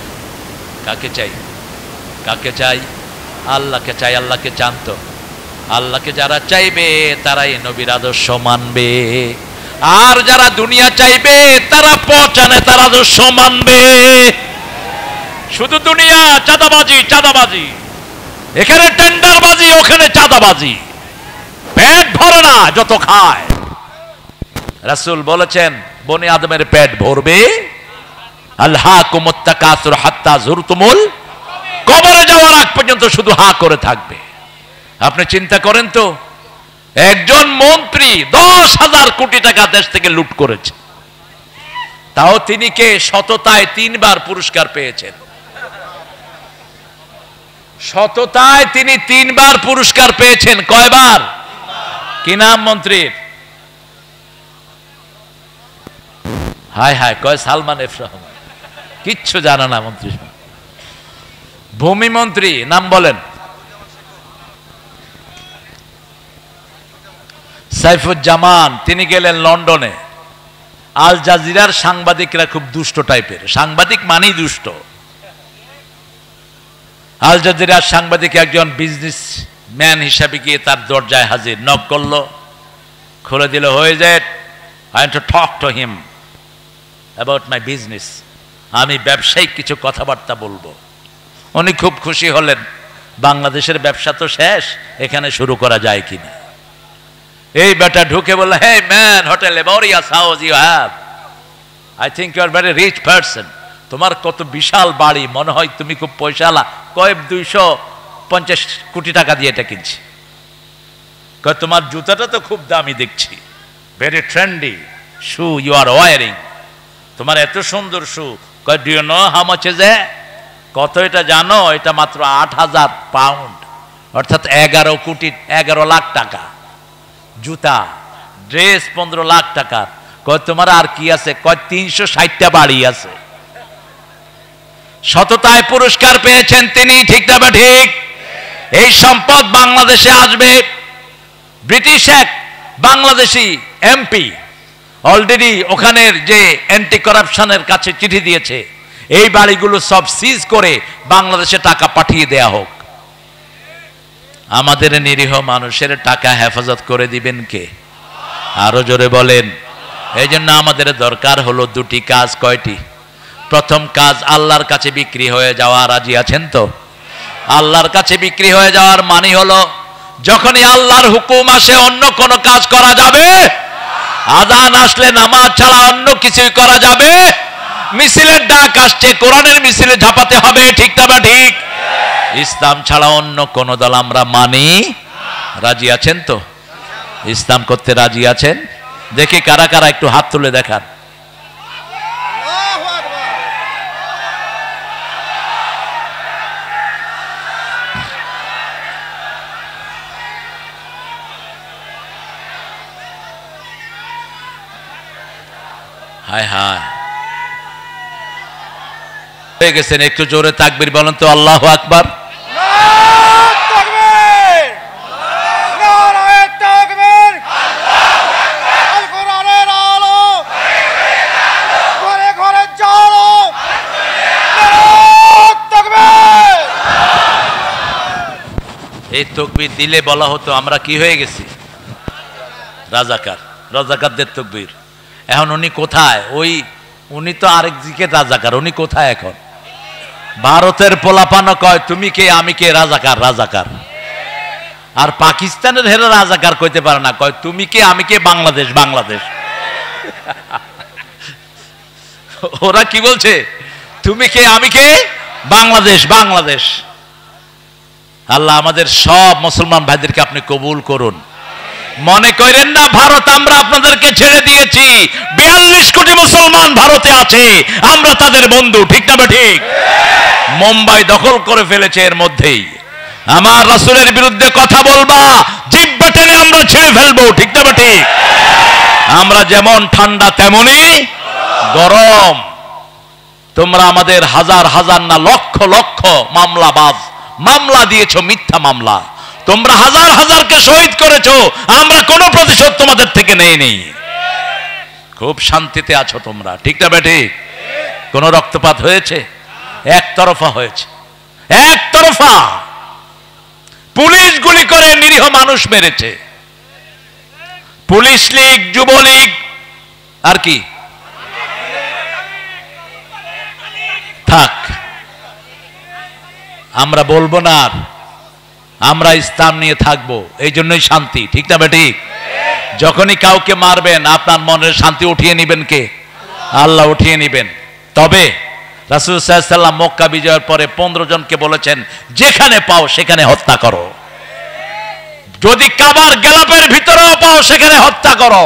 কাকে চাই? কাকে চাই? আল্লাহকে চাই। আল্লাহকে জানতো, আল্লাহকে যারা চাইবে তারাই নবীর আদর্শ মানবে, আর যারা দুনিয়া চাইবে তারা পচানে তার আদর্শ মানবে। শুধু দুনিয়া, চাঁদাবাজি, চাঁদাবাজি, এখানে টেন্ডারবাজি, ওখানে চাঁদাবাজি, পেট ভরে না যত খায়। রাসূল বলেছেন বনি আদমের পেট ভরবে, আলহাকুমুত তাকাসুর হাত্তা যুরতুমুল, কবরে যাওয়ার আগ পর্যন্ত শুধু হা করে থাকবে। আপনি চিন্তা করেন তো, একজন মন্ত্রী 10,000 কোটি টাকা দেশ থেকে লুট করেছে, তাও তিনি কে? সততায় 3 বার পুরস্কার পেয়েছেন। সততায় তিনি 3 বার পুরস্কার পেয়েছেন। কয়বার? কি নাম মন্ত্রীর? হায় হায়, কয় সালমান এফ রহমান। কিচ্ছু জানা না মন্ত্রী। ভূমি মন্ত্রী নাম বলেন? সাইফুজ্জামান। তিনি গেলেন লন্ডনে। আল জাজিরার সাংবাদিকরা খুব দুষ্ট টাইপের, সাংবাদিক মানেই দুষ্ট। আল জাজিরার সাংবাদিক একজন বিজনেস ম্যান হিসাবে গিয়ে তার দরজায় হাজির, নক করলো, খুলে দিল, হয়ে যায়, I want to talk to him about my business, আমি ব্যবসায়িক কিছু কথাবার্তা বলবো। উনি খুব খুশি হলেন, বাংলাদেশের ব্যবসা তো শেষ, এখানে শুরু করা যায় কিনা। এই বেটা ঢুকে বলল, hey man, what a laborious house you have, I think you are very rich person, তোমার কত বিশাল বাড়ি, মনে হয় তুমি খুব পয়সাওয়ালা। কয় 250 কোটি টাকা দিয়ে এটা কিনছি। কয় তোমার জুতাটা তো খুব দামি দেখছি, very trendy shoe you are wearing, তোমার এত সুন্দর শু। কয় do you know how much is it, কত এটা জানো? এটা মাত্র 8,000 পাউন্ড, অর্থাৎ 11 লাখ টাকা। জুতা, ড্রেস 15 লাখ টাকার। কয় তোমার আর কি আছে? কয় 360টা বাড়ি আছে। সততায় পুরস্কার পেয়েছেন তিনি, ঠিক না ঠিক? এই সম্পদ বাংলাদেশে আসবে। ব্রিটিশ এক বাংলাদেশি এমপি অলরেডি ওখানের যে অ্যান্টি কারাপশনের কাছে চিঠি দিয়েছে, এই বাড়িগুলো সব সিজ করে বাংলাদেশে টাকা পাঠিয়ে দেয়া হোক। আমাদের নিরীহ মানুষের টাকা হেফাজত করে দিবেন কে? আরো জোরে বলেন। এই জন্য আমাদের দরকার হলো 2টি কাজ। কয়টি? প্রথম কাজ, আল্লাহর কাছে বিক্রি হয়ে যাওয়া। রাজি আছেন তো? আল্লাহর কাছে বিক্রি হয়ে যাওয়ার মানে হলো যখনই আল্লাহর হুকুম আসে অন্য কোনো কাজ করা যাবে, আযান আসলে নামাজ ছাড়া অন্য কিছুই করা যাবে, মিছিলের ডাক আসছে কোরআনের মিছিলে ঝাঁপাতে হবে, ঠিক না ঠিক? ইসলাম ছাড়া অন্য কোন দল আমরা মানি। রাজি আছেন তো? ইসলাম করতে রাজি আছেন? দেখি কারা কারা, একটু হাত তুলে দেখান। হায় হায়, হয়ে গেছেন। একটু জোরে তাকবীর বলেন তো, আল্লাহু আকবার। এই তাকবীর দিলে বলা হতো আমরা কি হয়ে গেছি? রাজাকার। রাজাকারদের তাকবীর। এখন উনি কোথায়? উনি তো আরেক দিকে রাজাকার, উনি কোথায় এখন? ভারতের পোলাপানো কয় তুমি কে আমি কে, রাজাকার রাজাকার। আর পাকিস্তানের হেরা রাজাকার কইতে পারে না, কয় তুমি কে আমি কে, বাংলাদেশ বাংলাদেশ। ওরা কি বলছে? তুমি কে আমি কে, বাংলাদেশ বাংলাদেশ। আল্লাহ আমাদের সব মুসলমান ভাইদেরকে আপনি কবুল করুন। মনে করেন না ভারত আমরা আপনাদেরকে ছেড়ে দিয়েছি, 42 কোটি মুসলমান ভারতে আছে, আমরা তাদের বন্ধু, ঠিক না ঠিক? মুম্বাই দখল করে ফেলেছে এর মধ্যেই। আমার রাসূলের বিরুদ্ধে কথা বলবা, জিহ্বা টেনে আমরা ছেড়ে ফেলবো, ঠিক না ঠিক? আমরা যেমন ঠান্ডা তেমনই গরম। তোমরা আমাদের হাজার হাজার না লক্ষ লক্ষ মামলা দিয়েছো, মিথ্যা মামলা। তোমরা হাজার হাজারকে শহীদ করেছো, আমরা কোনো প্রতিশোধ তোমাদের থেকে নেই। খুব শান্তিতে আছো তোমরা, ঠিক না বেঠিক? কোনো রক্তপাত হয়েছে? একতরফা হয়েছে, একতরফা। পুলিশ গুলি করে নিরীহ মানুষ মেরেছে, পুলিশ লীগ, যুবলীগ, আর কি থাক, আমরা বলবো না আর, আমরা ইসলাম নিয়ে থাকবো, এই জন্যই শান্তি। ঠিক না বেঠিক? যখনই কাউকে মারবেন আপনার মনের শান্তি উঠিয়ে নিবেন কে? আল্লাহ উঠিয়ে নিবেন। তবে রাসূল সাল্লাল্লাহু আলাইহি ওয়াসাল্লাম মক্কা বিজয়ের পরে 15 জনকে বলেছেন, যেখানে পাও সেখানে হত্যা করো, যদি কাবার গেলাপের ভিতরেও পাও সেখানে হত্যা করো।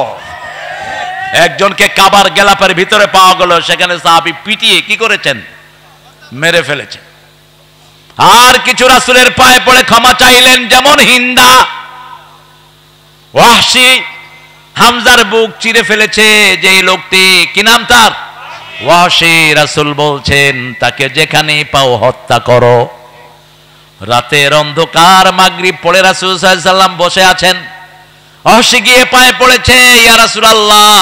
একজনকে কাবার গেলাপের ভিতরে পাওয়া গেল, সেখানে সাহাবী পিটিয়ে কি করেছেন? মেরে ফেলেছেন। আর কিছু রাসূলের পায়ে পড়ে ক্ষমা চাইলেন, যেমন হিন্দা। ওয়াহশী হামজার বুক চিরে ফেলেছে যেই লোকটি, কি নাম তার? ওয়াহশী। রাসূল বলছেন তাকে যেখানেই পাও হত্যা করো। রাতের অন্ধকার, মাগরিব পড়ে রাসূল সাল্লাল্লাহু আলাইহি ওয়াসাল্লাম বসে আছেন। ওয়াহশী গিয়ে পায়ে পড়েছে, ইয়া রাসূলুল্লাহ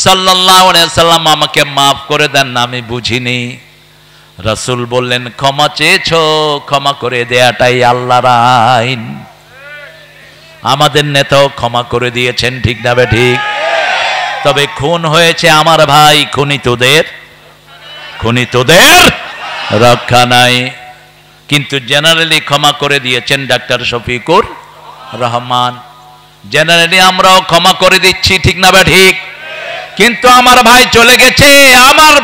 সাল্লাল্লাহু আলাইহি ওয়াসাল্লাম, আমাকে মাফ করে দেন, আমি বুঝিনি। রাসূল বললেন, ক্ষমা চেয়েছো, ক্ষমা করে দেয়াটাই আল্লাহর আইন। আমাদের নেতাও ক্ষমা করে দিয়েছেন, ঠিক না ঠিক? তবে খুন হয়েছে আমার ভাই, খুনিতদের রক্ষা নাই। কিন্তু জেনারেলি ক্ষমা করে দিয়েছেন ডাক্তার শফিকুর রহমান। জেনারেলি আমরাও ক্ষমা করে দিচ্ছি, ঠিক না ঠিক? কিন্তু আমার ভাই চলে গেছে, আমার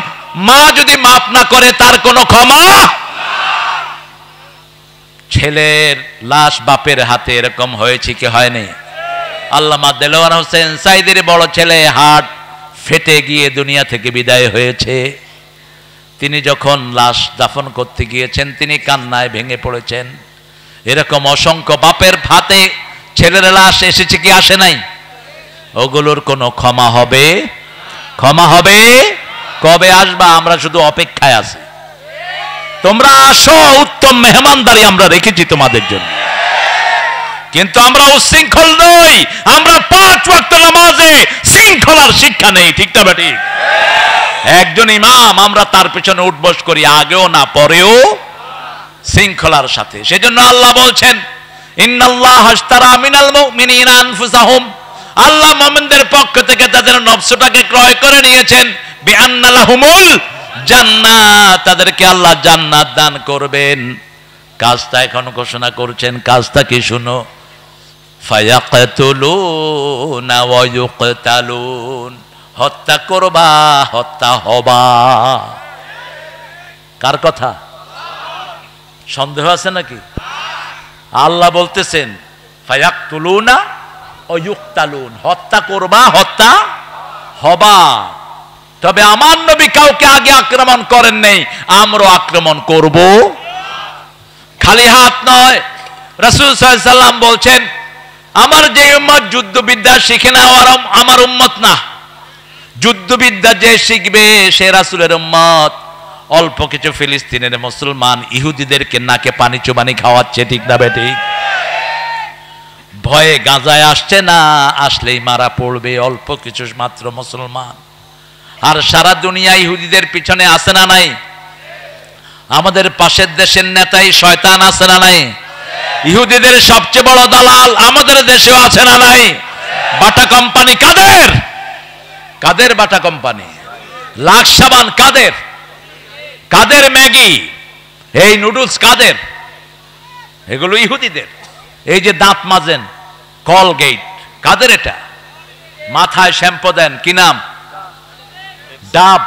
মা যদি মাফ না করে তার কোনো ক্ষমা। ছেলের লাশ বাপের হাতে এরকম হয়েছে কি হয়নি? আল্লামা দেলোয়ার হোসেন সাইদির বড় ছেলে হার্ট ফেটে গিয়ে দুনিয়া থেকে বিদায় হয়েছে। তিনি যখন লাশ দাফন করতে গিয়েছেন, তিনি কান্নায় ভেঙে পড়েছেন। এরকম অসংখ্য বাপের হাতে ছেলের লাশ এসেছে কি আসে নাই? ওগুলোর কোনো ক্ষমা হবে? ক্ষমা হবে? কবে আসবা? আমরা শুধু অপেক্ষায় আছি। তোমরা আসো, উত্তম মেহমানদারি আমরা রেখেছি তোমাদের জন্য। কিন্তু আমরা উশৃঙ্খল নই, আমরা 5 ওয়াক্ত নামাজে শৃঙ্খলার শিক্ষা নেই, ঠিক না ঠিক? একজন ইমাম, আমরা তার পিছনে উঠবস করি, আগেও না পরেও শৃঙ্খলার সাথে। সেজন্য আল্লাহ বলছেন, ইন্নাল্লাহ আশতারা মিনাল মুমিনিনা আনফুসাহুম, আল্লাহ মুমিনদের পক্ষ থেকে তাদের নফসটাকে ক্রয় করে নিয়েছেন। বিআন্না লাহুমুল জান্নাত, তাদেরকে আল্লাহ জান্নাত দান করবেন। কাজটা এখন ঘোষণা করছেন, কাজটা কি শুনো? ফায়াকতুলুনা ওয়া ইউকতালুন, হত্যা করবা, হত্যা হবা। কার কথা? সন্দেহ আছে নাকি? আল্লাহ বলতেছেন ফায়াকতুলুনা ওয়া ইউকতালুন, হত্যা করবা, হত্যা হবা। তবে আমার নবী কাউকে আগে আক্রমণ করেন নাই, আমরাও আক্রমণ করব। খালি হাত নয়, রাসূল সাল্লাল্লাহু আলাইহি ওয়াসাল্লাম বলছেন, আমার যে উম্মত যুদ্ধবিদ্যা শিখে না আমার উম্মত না। যুদ্ধবিদ্যা যে শিখবে সে রাসূলের উম্মত। অল্প কিছু ফিলিস্তিনের মুসলমান ইহুদিদেরকে নাকে পানি চুবানি খাওয়াচ্ছে, ঠিক না বেঠিক? ভয়ে গাজায় আসছে না, আসলেই মারা পড়বে। অল্প কিছু মাত্র মুসলমান, আর সারা দুনিয়া ইহুদিদের পিছনে আছে না নাই? আমাদের পাশের দেশের নেতাই শয়তান আছে না নাই? ইহুদিদের সবচেয়ে বড় দালাল আমাদের দেশেও আছে না নাই? বাটা কোম্পানি কাদের? কাদের বাটা কোম্পানি? লাক্স সাবান কাদের? কাদের ম্যাগি, এই নুডলস কাদের? এগুলো ইহুদিদের। এই যে দাঁত মাজেন কলগেট, কাদের এটা? মাথায় শ্যাম্পু দেন, কি নাম? ডাব,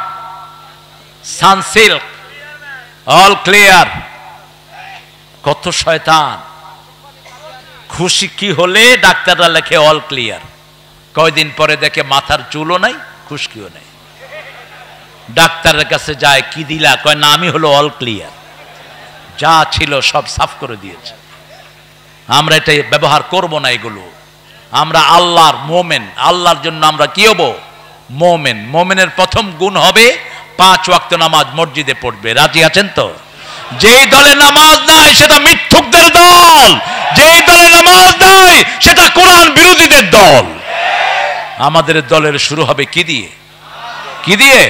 সানসিল্ক, অল ক্লিয়ার। কত শয়তান! খুশি কি হলে ডাক্তাররা লেখে অল ক্লিয়ার, কয়দিন পরে দেখে মাথার চুলও নাই, খুশকিও নাই। ডাক্তারের কাছে যায়, কি দিলা? কয় না, আমি হলো অল ক্লিয়ার, যা ছিল সব সাফ করে দিয়েছে। আমরা এটা ব্যবহার করব না এগুলো। আমরা আল্লাহর মোমেন, আল্লাহর জন্য আমরা কি হব? মোমেন। মোমেনের প্রথম গুণ হবে 5 ওয়াক্ত নামাজ মসজিদে পড়বে। রাজি আছেন তো? যেই দলে নামাজ নাই সেটা মিথ্যুকদের দল, যেই দলে নামাজ নাই সেটা কোরআন বিরোধীদের দল। আমাদের দলের শুরু হবে কি দিয়ে? কি দিয়ে?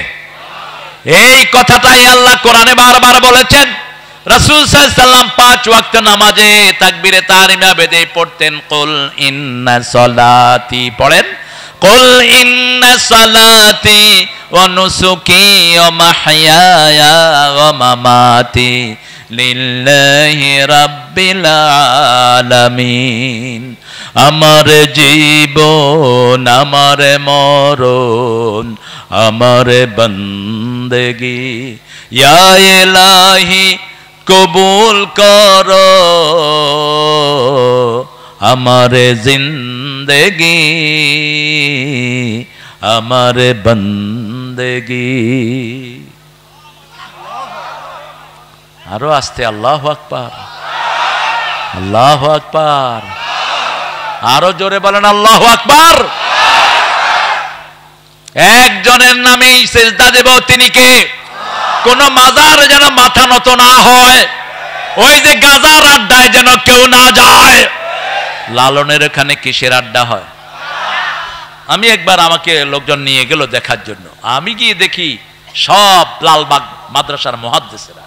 এই কথাটাই আল্লাহ কোরআনে বারবার বলেছেন। রাসূল সাল্লাল্লাহু আলাইহি ওয়াসাল্লাম 5 ওয়াক্ত নামাজে তাকবীরে তাহরিমা বেদে পড়তেন, কুল ইন্না সলাতি, পড়েন কুল ইন্না সলাতি ওয়া নুসুকি ওয়া মাহইয়ায়া ওয়া মামাতি লিল্লাহি রাব্বিল আলামিন। আমার জীবন, আমার মরণ, আমার বন্দেগি ইয়া ইলাহি কবুল করো, আমার জিন্দেগি, আমার বন্দেগি। আরো আস্তে, আল্লাহু আকবার, আল্লাহু আকবার। আরো জোরে বলেন আল্লাহু আকবার। একজনের নামেই সিজদা দেব, তিনি কে? কোন মাজার যেন মাথা নত না হয়, ওই যে গাজার আড্ডায় যেন কেউ না যায়। লালনের এখানে কিসের আড্ডা হয়? আমি একবার, আমাকে লোকজন নিয়ে গেল দেখার জন্য, আমি গিয়ে দেখি সব লালবাগ মাদ্রাসার মুহাদ্দিসেরা,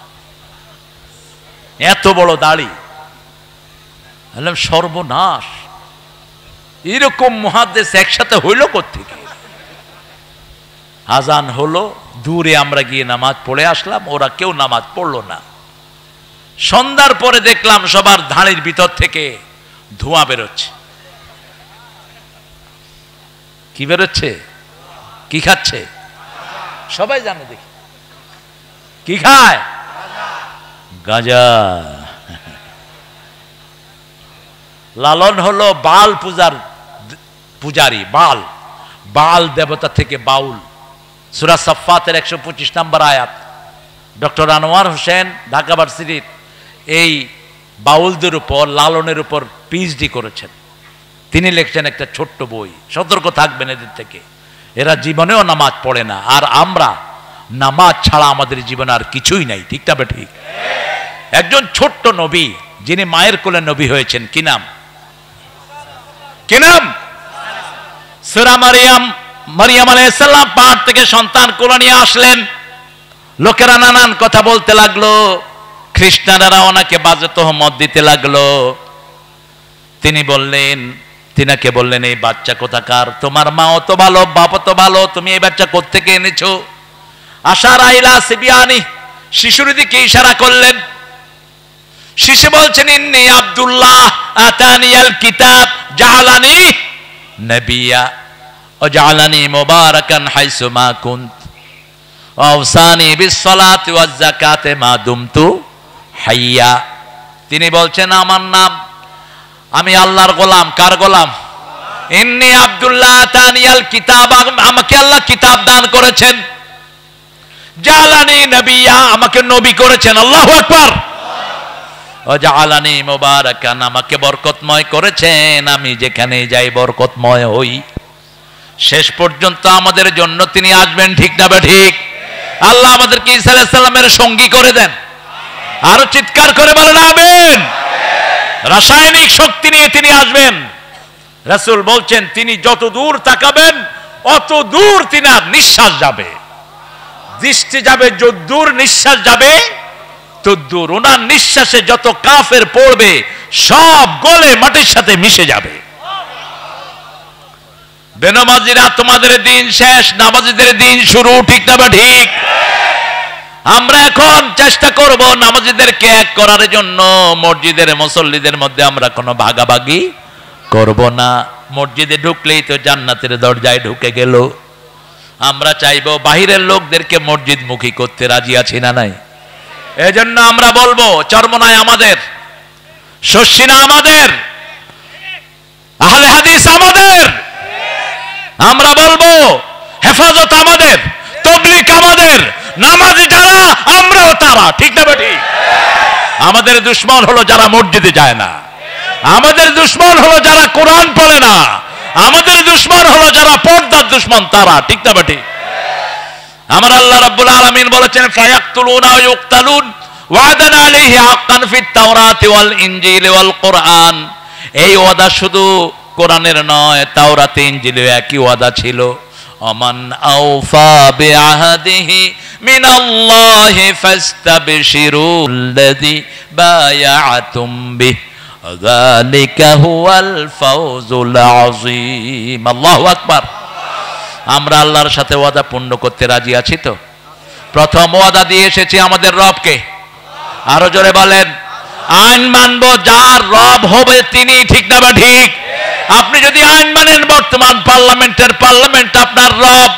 এত বড় দাড়ি। বললাম সর্বনাশ, এরকম মুহাদ্দিস একসাথে হইল কোত্থেকে? আজান হলো, দূরে আমরা গিয়ে নামাজ পড়ে আসলাম, ওরা কেউ নামাজ পড়লো না। সন্ধ্যার পরে দেখলাম সবার ধাড়ির ভিতর থেকে ধোঁয়া বেরোচ্ছে। কি বেরোচ্ছে? কি খাচ্ছে? সবাই জানে, দেখি কি খায়? গাঁজা। লালন হলো বাল পূজার পূজারী, বাল, বাল দেবতা থেকে বাউল। সূরা সাফফাতের 125 নম্বর আয়াত। ডক্টর আনোয়ার হোসেন ঢাকা ভার্সিটির এই বাউলদের উপর, লালনের উপর পিএইচডি করেছেন। তিনি লিখছেন একটা ছোট্ট বই, সতর্ক থাকবেন এদের থেকে, এরা জীবনেও নামাজ পড়ে না। আর আমরা নামাজ ছাড়া আমাদের জীবনে আর কিছুই নাই, ঠিক না ঠিক? একজন ছোট্ট নবী, যিনি মায়ের কোলে নবী হয়েছেন, কি নাম? কি নাম? সূরা মারিয়াম। মারিয়াম আলাইহিস সালাম পাহাড় থেকে সন্তান কোলে নিয়ে আসলেন। লোকেরা নানান কথা বলতে লাগলো, খ্রিস্টানেরা ওনাকে বাজে তহমত দিতে লাগলো। তিনি বললেন, তিনাকে বললেন, এই বাচ্চা কোথাকার? তোমার মা অত ভালো, বাপ অত ভালো, তুমি এই বাচ্চা কোত্থেকে এনেছো? আশারা ইলা সিবিয়ানি, শিশুর দিকে ইশারা করলেন। শিশু বলছেন, ইন্নী আব্দুল্লাহ আতানিয়াল কিতাব জাআলানি নবিয়্যা ওয়া জাআলানি মুবারাকান হাইসু মা কুনত ওয়া আওসানি বিস-সালাতি ওয়াজ-যাকাতি মা দুমতু হাইয়া। তিনি বলছেন, আমার নাম, আমি আল্লাহর গোলাম। কার গোলাম? ইন্নী আব্দুল্লাহ আতানিয়াল কিতাব, আমাকে আল্লাহ কিতাব দান করেছেন। জাআলানি নবিয়্যা, আমাকে নবী করেছেন। আল্লাহু আকবার। ওয়াজআলানি মুবারাকান, আমাকে বরকতময় করেছেন, আমি যেখানে যাই বরকতময় হই। শেষ পর্যন্ত আমাদের জন্য তিনি আসবেন, ঠিক না ঠিক? আল্লাহ আমাদেরকে ঈসা আলাইহিস সালামের সঙ্গী করে দেন। আরো চিৎকার করে বলেন আমিন। রাসায়নিক শক্তি নিয়ে তিনি আসবেন। রাসূল বলছেন, তিনি যত দূর তাকাবেন অত দূর তিনার নিঃশ্বাস যাবে, দৃষ্টি যাবে যত দূর, নিঃশ্বাস যাবে তদ্দূর। ওনার নিঃশ্বাসে যত কাফের পড়বে সব গলে মাটির সাথে মিশে যাবে। বেনামাজিরা, তোমাদের দিন শেষ, নামাজিদের দিন শুরু, ঠিক না ঠিক? আমরা এখন চেষ্টা করব নামাজিদেরকে এক করার জন্য। মসজিদের মুসল্লিদের মধ্যে আমরা কোনো ভাগাভাগি করব না। মসজিদে ঢুকলেই তো জান্নাতের দরজায় ঢুকে গেল। আমরা চাইবো বাহিরের লোকদেরকে মসজিদ মুখী করতে, রাজি আছি না নাই? এজন্য আমরা বলবো, চরমনায় আমাদের, শর্ষিনা আমাদের, আহলে হাদিস আমাদের। আমরা বলবো হেফাজত আমাদের, তাবলীগ আমাদের, নামাজি যারা আমরাও তারা, ঠিক না ঠিক? আমাদের দুশমন হলো যারা মসজিদে যায় না, আমাদের দুশমন হলো যারা কোরআন পড়ে না, আমাদের দুশমন হলো যারা পর্দার দুশমন, তারা, ঠিক না ঠিক? আমার আল্লাহ রাব্বুল আলামিন বলেছেন, ফায়াকতুলুনা ওয়া ইউকতালুন ওয়াদান আলাইহি হাক্কান ফিত তাওরাতি ওয়াল ইনজিলি ওয়াল কুরআন। এই ওয়াদা শুধু কোরআনের নয়, তাওরাতে ইনজিলে একই ওয়াদা ছিল। ওমান আওফা বিআহদিহি মিনাল্লাহি ফাস্তাবশিরুল্লাযী বায়াআতুম বিহি যালিকা হুয়াল ফাওজুল আযীম। আল্লাহু আকবার। আমরা আল্লাহর সাথে ওয়াদা পূর্ণ করতে রাজি আছি তো? প্রথম ওয়াদা দিয়ে এসেছি আমাদের রবকে। আরো জোরে বলেন, আইন মানবো, যার রব হবে তিনি, ঠিক না বা ঠিক? আপনি যদি আইন মানেন, বর্তমান পার্লামেন্ট আপনার রব।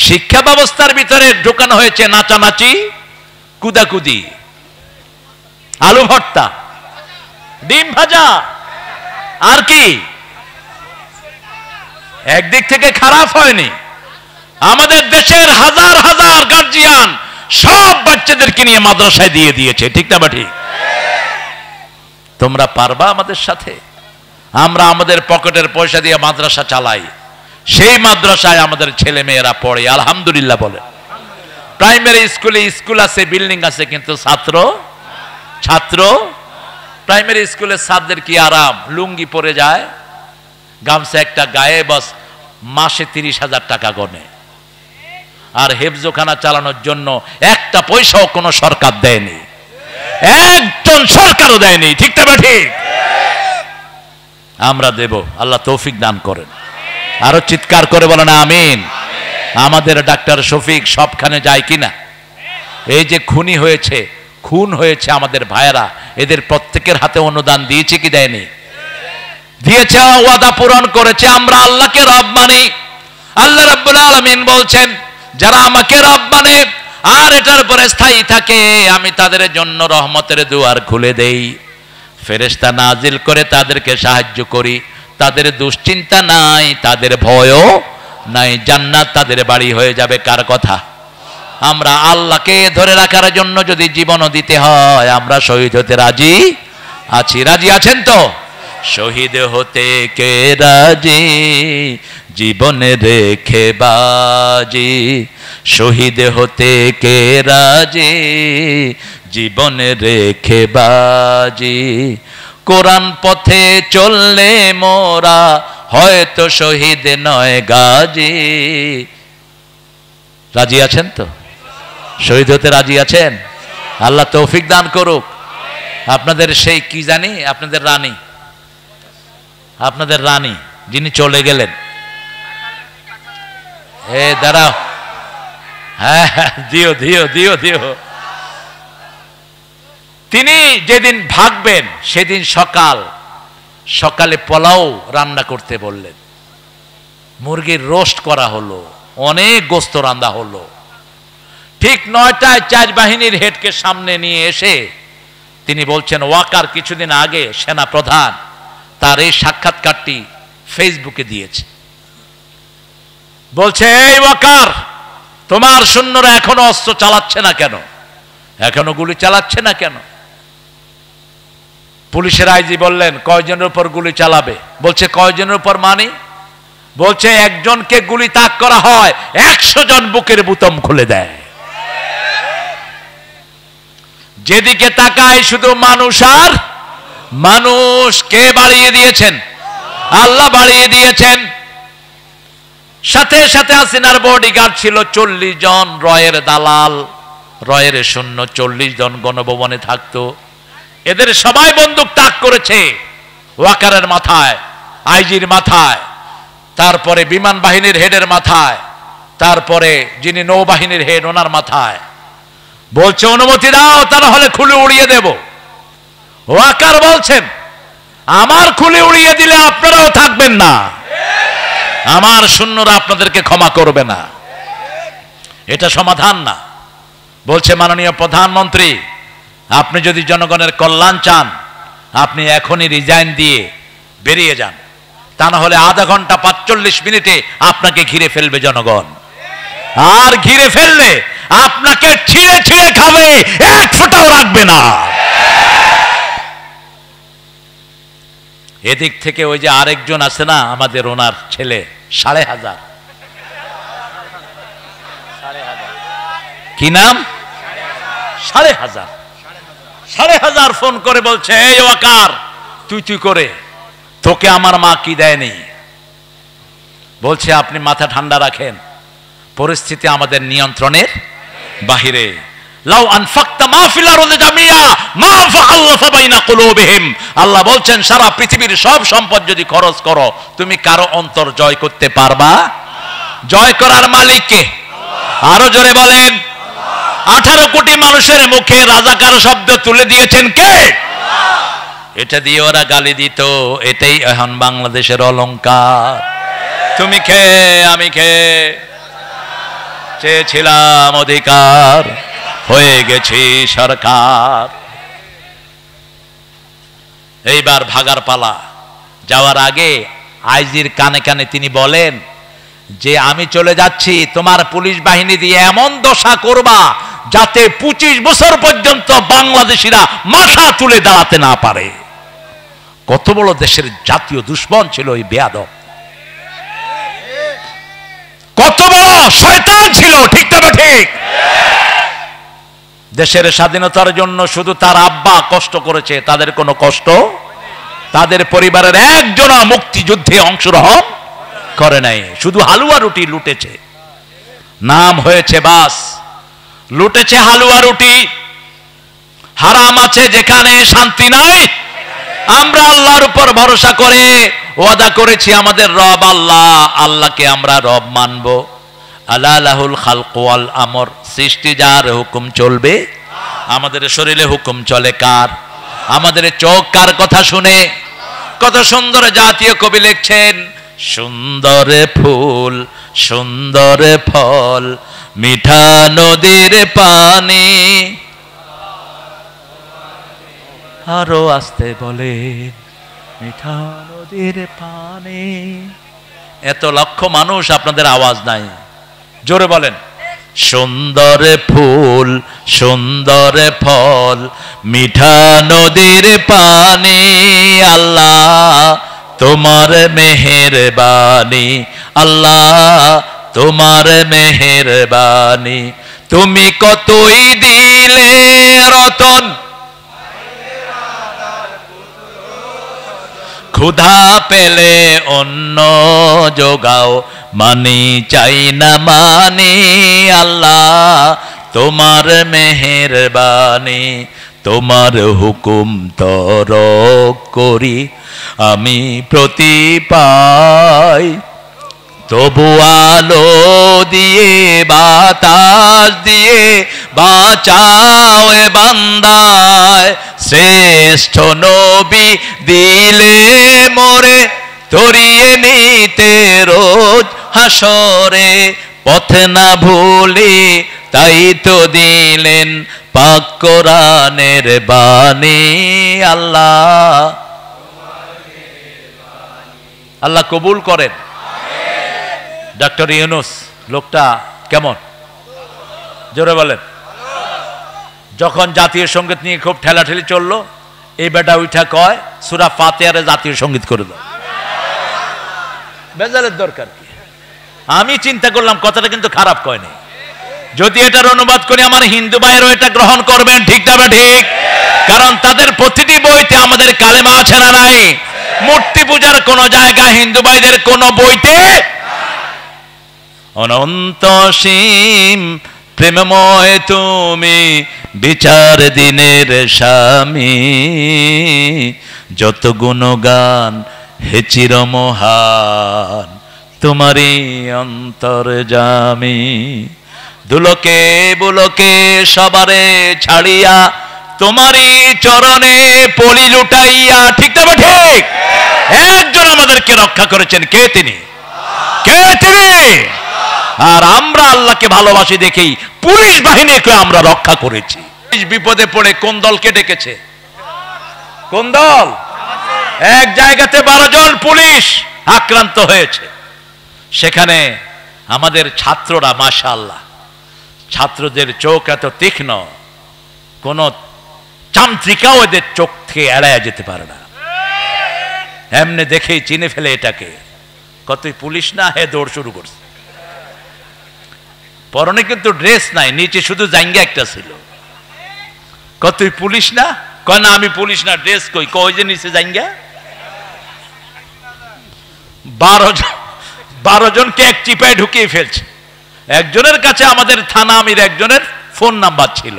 শিক্ষা ব্যবস্থার ভিতরে ঢোকানো হয়েছে নাচানাচি, কুদাকুদি, আলু ভর্তা, ডিম ভাজা, আর কি? একদিক থেকে খারাপ হয়নি। আমাদের দেশের হাজার হাজার গার্জিয়ান সব বাচ্চাদেরকে নিয়ে মাদ্রাসায় দিয়ে দিয়েছে, ঠিক না বা ঠিক? তোমরা পারবা আমাদের সাথে? আমরা আমাদের পকেটের পয়সা দিয়ে মাদ্রাসা চালাই, সেই মাদ্রাসায় আমাদের ছেলে মেয়েরা পড়ে, আলহামদুলিল্লাহ বলে। প্রাইমারি স্কুল আছে, বিল্ডিং আছে, কিন্তু ছাত্র প্রাইমারি স্কুলের ছাত্রদের কি আরাম, লুঙ্গি পরে যায়, গামছা একটা গায়ে, বস মাসে 30,000 টাকা গনে। আর হেফজোখানা চালানোর জন্য একটা পয়সাও কোনো সরকার দেয়নি, একজন সরকারও দেয়নি, ঠিক না ঠিক? আমরা দেব, আল্লাহ তৌফিক দান করেন। আরো চিৎকার করে বলেন আমিন। আমাদের ডাক্তার শফিক সবখানে যায় কিনা? এই যে খুন হয়েছে আমাদের ভাইয়েরা, এদের প্রত্যেকের হাতে অনুদান দিয়েছে কি দেয়নি? দিয়েছে, ওয়াদা পূরণ করেছে। আমরা আল্লাহকে রব মানি। আল্লাহ রাব্বুল আলামিন বলছেন, যারা আমাকে রব মানে আর এটার উপরে স্থায়ী থাকে, আমি তাদের জন্য রহমতের দুয়ার খুলে দেই, ফেরেশতা নাজিল করে তাদেরকে সাহায্য করি, তাদের দুশ্চিন্তা নাই, তাদের ভয়ও নাই, জান্নাত তাদের বাড়ি হয়ে যাবে। কার কথা? আমরা আল্লাহকে ধরে রাখার জন্য যদি জীবনও দিতে হয়, আমরা শহীদ হতে রাজি আছি। রাজি আছেন তো? শহীদ হতে কে রাজি, জীবনে রেখে বাজি। শহীদ হতে কে রাজি, জীবনে রেখে বাজি। কোরআন পথে চললে মোরা হয়তো শহীদ নয় গাজী। রাজি আছেন তো? শহীদ হতে রাজি আছেন? আল্লাহ তৌফিক দান করুক। আপনাদের সেই কি জানি, আপনাদের রানী যিনি চলে গেলেন, দাঁড়াও, হ্যাঁ দিও। তিনি যেদিন ভাগবেন সেদিন সকালে পোলাও রান্না করতে বললেন, মুরগির রোস্ট করা হলো, অনেক গোস্ত রান্না হলো। ঠিক 9টায় 4 বাহিনীর হেডকে সামনে নিয়ে এসে তিনি বলছেন, ওয়াকার কিছুদিন আগে সেনা প্রধান তার এই সাক্ষাৎকারটি ফেসবুকে দিয়েছে। বলছে, এই ওয়াকার, তোমার সৈন্যরা এখনো অস্ত্র চালাচ্ছে না কেন, এখনো গুলি চালাচ্ছে না কেন? পুলিশের আইজি বললেন, কয়জনের উপর গুলি চালাবে? বলছে, কয়জনের উপর মানে? বলছে, একজনকে গুলি তাক করা হয়, 100 জন বুকের বুতাম খুলে দেয়। যেদিকে তাকায় শুধু মানুষ আর মানুষ। কে বাড়িয়ে দিয়েছেন? আল্লাহ বাড়িয়ে দিয়েছেন। সাথে সাথে হাসিনার বডিগার্ড ছিল 40 জন, রয়ের দালাল, রয়ের সৈন্য 40 জন গণভবনে থাকতো। এদের সবাই বন্দুক তাক করেছে ওয়াকারের মাথায়, আইজির মাথায়, তারপরে বিমান বাহিনীর হেডের মাথায়, তারপরে যিনি নৌবাহিনীর হেড ওনার মাথায়। বলছে, অনুমতি দাও, তা না হলে খুলে উড়িয়ে দেব। ওয়াকার বলছেন, আমার খুলে উড়িয়ে দিলে আপনারাও থাকবেন না, আমার সৈন্যরা আপনাদেরকে ক্ষমা করবে না। এটা সমাধান না। বলছে, মাননীয় প্রধানমন্ত্রী, আপনি যদি জনগণের কল্যাণ চান, আপনি এখনই রিজাইন দিয়ে বেরিয়ে যান, তা না হলে আধা ঘন্টা 45 মিনিটে আপনাকে ঘিরে ফেলবে জনগণ। আর ঘিরে ফেললে আপনাকে ছিঁড়ে ছিঁড়ে খাবে, এক ফোঁটাও রাখবে না। এদিক থেকে ওই যে আরেকজন আছে না, আমাদের ওনার ছেলে, 5,500, কি নাম? 5,500 ফোন করে বলছে, এই ওয়াকার, তুই করে, তোকে আমার মা কি দেয়নি? বলছে আপনি মাথা ঠান্ডা রাখেন, পরিস্থিতি আমাদের নিয়ন্ত্রণের বাহিরে। লাউ আনফাকতা মা ফিল আরদি জামিয়া মা ফাআল্লাফা বাইনা কুলুবিহিম, আল্লাহ বলছেন সারা পৃথিবীর সব সম্পদ যদি খরচ করো, তুমি কারো অন্তর জয় করতে পারবা? জয় করার মালিক কে? আরো জোরে বলেন। 18 কোটি মানুষের মুখে রাজাকার শব্দ তুলে দিয়েছেন কে? এটা দিয়ে ওরা গালি দিত, এটাই এখন বাংলাদেশের অলংকার। তুমি খেয়ে আমি খেয়ে চেয়েছিলাম অধিকার, হয়ে গেছি সরকার। এইবার ভাগার পালা। যাওয়ার আগে আইজির কানে কানে তিনি বলেন যে আমি চলে যাচ্ছি, তোমার পুলিশ বাহিনী দিয়ে এমন দশা করবা যাতে 25 বছর পর্যন্ত বাংলাদেশিরা মাথা তুলে দাঁড়াতে না পারে। কত বড় দেশের জাতীয় দুশ্মন ছিল ওই বেয়াদব, কত বড় শয়তান ছিল, ঠিক তবে ঠিক। দেশের স্বাধীনতার জন্য শুধু তার আব্বা কষ্ট করেছে, তাদের কোনো কষ্ট, তাদের পরিবারের একজনও মুক্তিযুদ্ধে অংশগ্রহণ করে নাই, শুধু হালুয়া রুটি লুটেছে। নাম হয়েছে বাস, লুটেছে হালুয়া রুটি। হারাম আছে যেখানে শান্তি নাই। আমরা আল্লাহর উপর ভরসা করে ওয়াদা করেছি আমাদের রব আল্লাহ, আল্লাহকে আমরা রব মানব। আলা লাহুল খালকু ওয়াল আমর, সৃষ্টি যার হুকুম চলবে। আমাদের শরীরে হুকুম চলে কার? আমাদের চোখ কার কথা শুনে? কত সুন্দর জাতীয় কবি লিখছেন, সুন্দর ফুল সুন্দর ফল মিঠা নদীর পানি। আরো আসতে বলে মিঠা নদীর পানি। এত লক্ষ মানুষ, আপনাদের আওয়াজ নাই, জোরে বলেন। সুন্দর ফুল সুন্দর ফল মিঠা নদীর পানি, আল্লাহ তোমার মেহেরবানি, আল্লাহ তোমার মেহেরবানি। তুমি কতই দিলে রতন, ক্ষুধা পেলে অন্ন যোগাও, মানি চাই না মানি, আল্লাহ তোমার মেহেরবানি। তোমার হুকুম তরক করি আমি প্রতি পাই, তবু আলো দিয়ে বাতাস দিয়ে বাঁচাও এ বান্দায়। শ্রেষ্ঠ নবী দিলে মোরে তরিয়ে নিতে রোজ হাসরে, পথ না ভুলি তাই তো দিলেন পাক কোরআনের বাণী। আল্লাহ আল্লাহ কবুল করেন। ডক্টর ইউনুস লোকটা কেমন, জোরে বলেন। যখন জাতীয় সঙ্গীত নিয়ে খুব ঠেলাঠেলি চললো, এই বেটা উঠা কয় সূরা ফাতিহারে জাতীয় সঙ্গীত করে দাও। বেজালের দরকার কি? আমি চিন্তা করলাম কথাটা কিন্তু খারাপ কয়নি। যদি এটার অনুবাদ করি আমার হিন্দু ভাইয়েরও এটা গ্রহণ করবেন, ঠিক না ঠিক? কারণ তাদের প্রতিটি বইতে আমাদের কালেমা আছে না নাই? মূর্তি পূজার কোন জায়গা হিন্দু ভাইদের কোন বইতে? অনন্ত সীম প্রেমময় তুমি বিচার দিনের স্বামী, যত গুণগান হে চিরমহান তোমারই অন্তর্যামী। দুলোকে বুলোকে সবারে ছাড়িয়া তোমারই চরণে পলি লুটাইয়া, ঠিক তবে ঠিক? একজন আমাদেরকে রক্ষা করেছেন, কে তিনি? কে তিনি? আর আমরা আল্লাহকে ভালোবাসি দেখেই পুলিশ বাহিনীকে আমরা রক্ষা করেছি। বিপদে পড়ে কোন দলকে ডেকেছে? কোন দল? এক জায়গাতে 12 জন পুলিশ আক্রান্ত হয়েছে। সেখানে আমাদের ছাত্ররা, মাশাআল্লাহ, ছাত্রদের চোখ এত তীক্ষ্ণ, কোন চামচিকাও এদের চোখ থেকে এড়াইয়া যেতে পারে না। এমনি দেখেই চিনে ফেলে এটাকে। কতই পুলিশ না, হে দৌড় শুরু করছে। পরনে কিন্তু ড্রেস নাই, নিচে শুধু জাঙ্গা একটা ছিল। কতই পুলিশ না, কয় না আমি পুলিশ না, ড্রেস কই? কই যে নিচে জাঙ্গা। 12 জনকে এক চিপায় ঢুকিয়ে ফেলছে। একজনের কাছে আমাদের থানা আমির একজনের ফোন নাম্বার ছিল,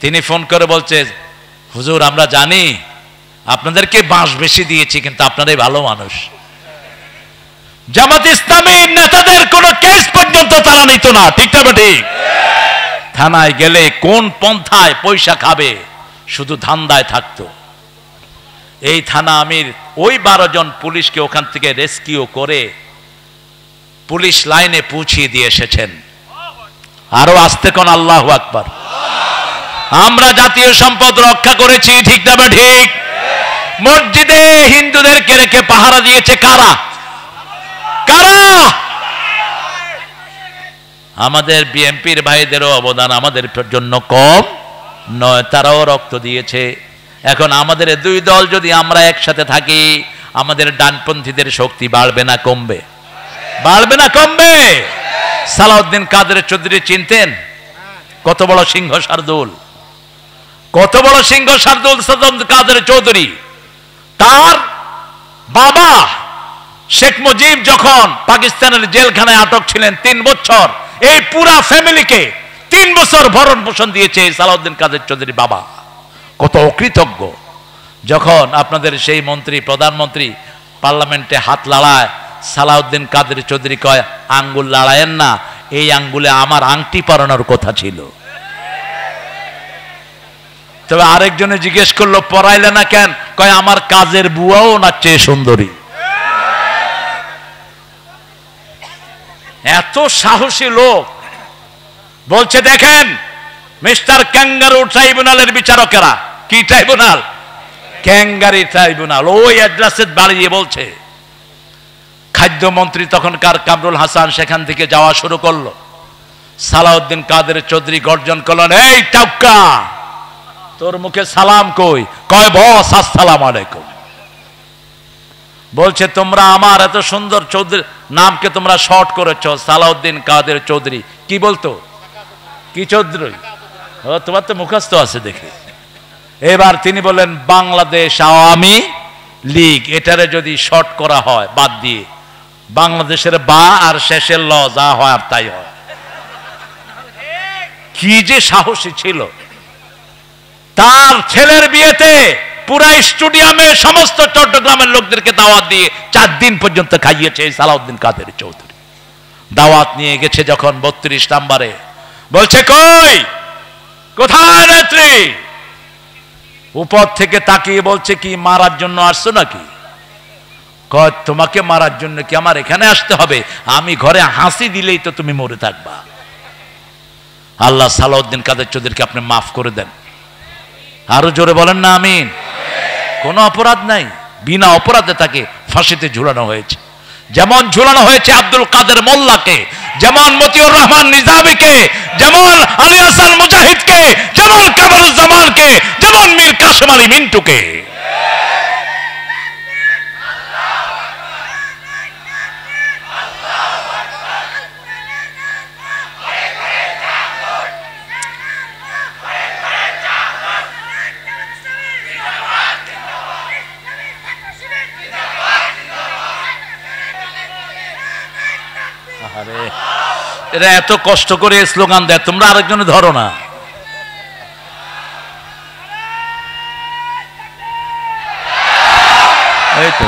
তিনি ফোন করে বলছে, হুজুর আমরা জানি আপনাদেরকে বাঁশ বেশি দিয়েছি, কিন্তু আপনারাই ভালো মানুষ। জামাত ইসলামীর নেতাদের কোন কেস পর্যন্ত তারা নিত না, ঠিক না ঠিক? থানায় গেলে কোন পন্থায় পয়সা খাবে শুধু ধান্দায় থাকতো। এই থানা আমির ওই 12 জন পুলিশকে ওখান থেকে রেস্কিউ করে পুলিশ লাইনে পৌঁছিয়ে দিয়ে এসেছেন। আরো আসতে কোন আল্লাহু আকবার। আমরা জাতীয় সম্পদ রক্ষা করেছি, ঠিক না ঠিক? মসজিদে হিন্দুদেরকে রেখে পাহারা দিয়েছে কারা? কারা? আমাদের বিএনপির ভাইদেরও অবদান আমাদের জন্য কম নয়, তারাও রক্ত দিয়েছে। এখন আমাদের দুই দল যদি আমরা একসাথে থাকি, আমাদের ডানপন্থীদের শক্তি বাড়বে না কমবে? বাড়বে না কমবে? সালাউদ্দিন কাদের চৌধুরী চিনতেন? কত বড় সিংহ শার্দুল, কত বড় সিংহ শার্দুল সালাউদ্দিন কাদের চৌধুরী। তার বাবা শেখ মুজিব যখন পাকিস্তানের জেলখানায় আটক ছিলেন 3 বছর, এই পুরা ফ্যামিলিকে 3 বছর ভরণ পোষণ দিয়েছে সালাউদ্দিন কাদের চৌধুরী বাবা। কত অকৃতজ্ঞ। যখন আপনাদের সেই মন্ত্রী প্রধানমন্ত্রী পার্লামেন্টে হাত লড়ায়, সালাউদ্দিন কাদের চৌধুরী কয়, আঙ্গুল লড়ায়েন না, এই আঙ্গুলে আমার আংটি পরানোর কথা ছিল। তবে আরেকজনে জিজ্ঞেস করলো, পরাইলে না কেন? কয়, আমার কাজের বুয়াও না চেয়ে সুন্দরী। এত সাহসী লোক। বলছে দেখেন মিস্টার ক্যাঙ্গারু ট্রাইব্যুনালের বিচারকেরা, কি ট্রাইব্যুনাল? ক্যাঙ্গারি ট্রাইব্যুনাল। ওই অ্যাড্রেসে বাড়িয়ে বলছে, খাদ্যমন্ত্রী তখনকার কামরুল হাসান সেখান থেকে যাওয়া শুরু করলো। সালাউদ্দিন কাদের চৌধুরী গর্জন করলেন, এই টাউকা, তোর মুখে সালাম কই? কয়, বস আসসালামু আলাইকুম। বলছে, তোমরা আমার এত সুন্দর চৌধুরী নামকে তোমরা শর্ট করেছো, সালাউদ্দিন কাদের চৌধুরী। কি বলতো? কি চৌধুরী? ও, তোমার তো মুখস্থ আছে দেখে। এবার তিনি বললেন, বাংলাদেশ আওয়ামী লীগ। এটারে যদি শর্ট করা হয় বাদ দিয়ে, বাংলাদেশের বা আর শেষের ল, যা হয় আর তাই হয়। কি যে সাহসী ছিল। তার ছেলের বিয়েতে পুরা স্টেডিয়ামে সমস্ত চট্টগ্রামের লোকদেরকে দাওয়াত দিয়ে 4 দিন পর্যন্ত খাইয়েছে সালাউদ্দিন কাদের চৌধুরী। দাওয়াত নিয়ে গেছে যখন 32 নম্বরে, বলছে, কই, কোথায় নেত্রী? উপর থেকে তাকিয়ে বলছে, কি মারার জন্য আসছো নাকি? কয়, তোমাকে মারার জন্য কি আমার এখানে আসতে হবে? আমি ঘরে হাসি দিলেই তো তুমি মরে থাকবা। আল্লাহ সালাউদ্দিন কাদের চৌধুরীকে আপনি মাফ করে দেন। আরো জোরে বলেন না আমিন। কোনো অপরাধ নাই, বিনা অপরাধে তাকে ফাঁসিতে ঝুলানো হয়েছে। যেমন ঝুলানো হয়েছে আব্দুল কাদের মোল্লাকে, যেমন মতিউর রহমান নিজামীকে, যেমন আলী হাসান মুজাহিদকে, যেমন কামরুজ্জামানকে, যেমন মীর কাসেম আলী মিন্টুকে। এরা এত কষ্ট করে স্লোগান দেয়, তোমরা আরেকজনে ধরো না। এই তো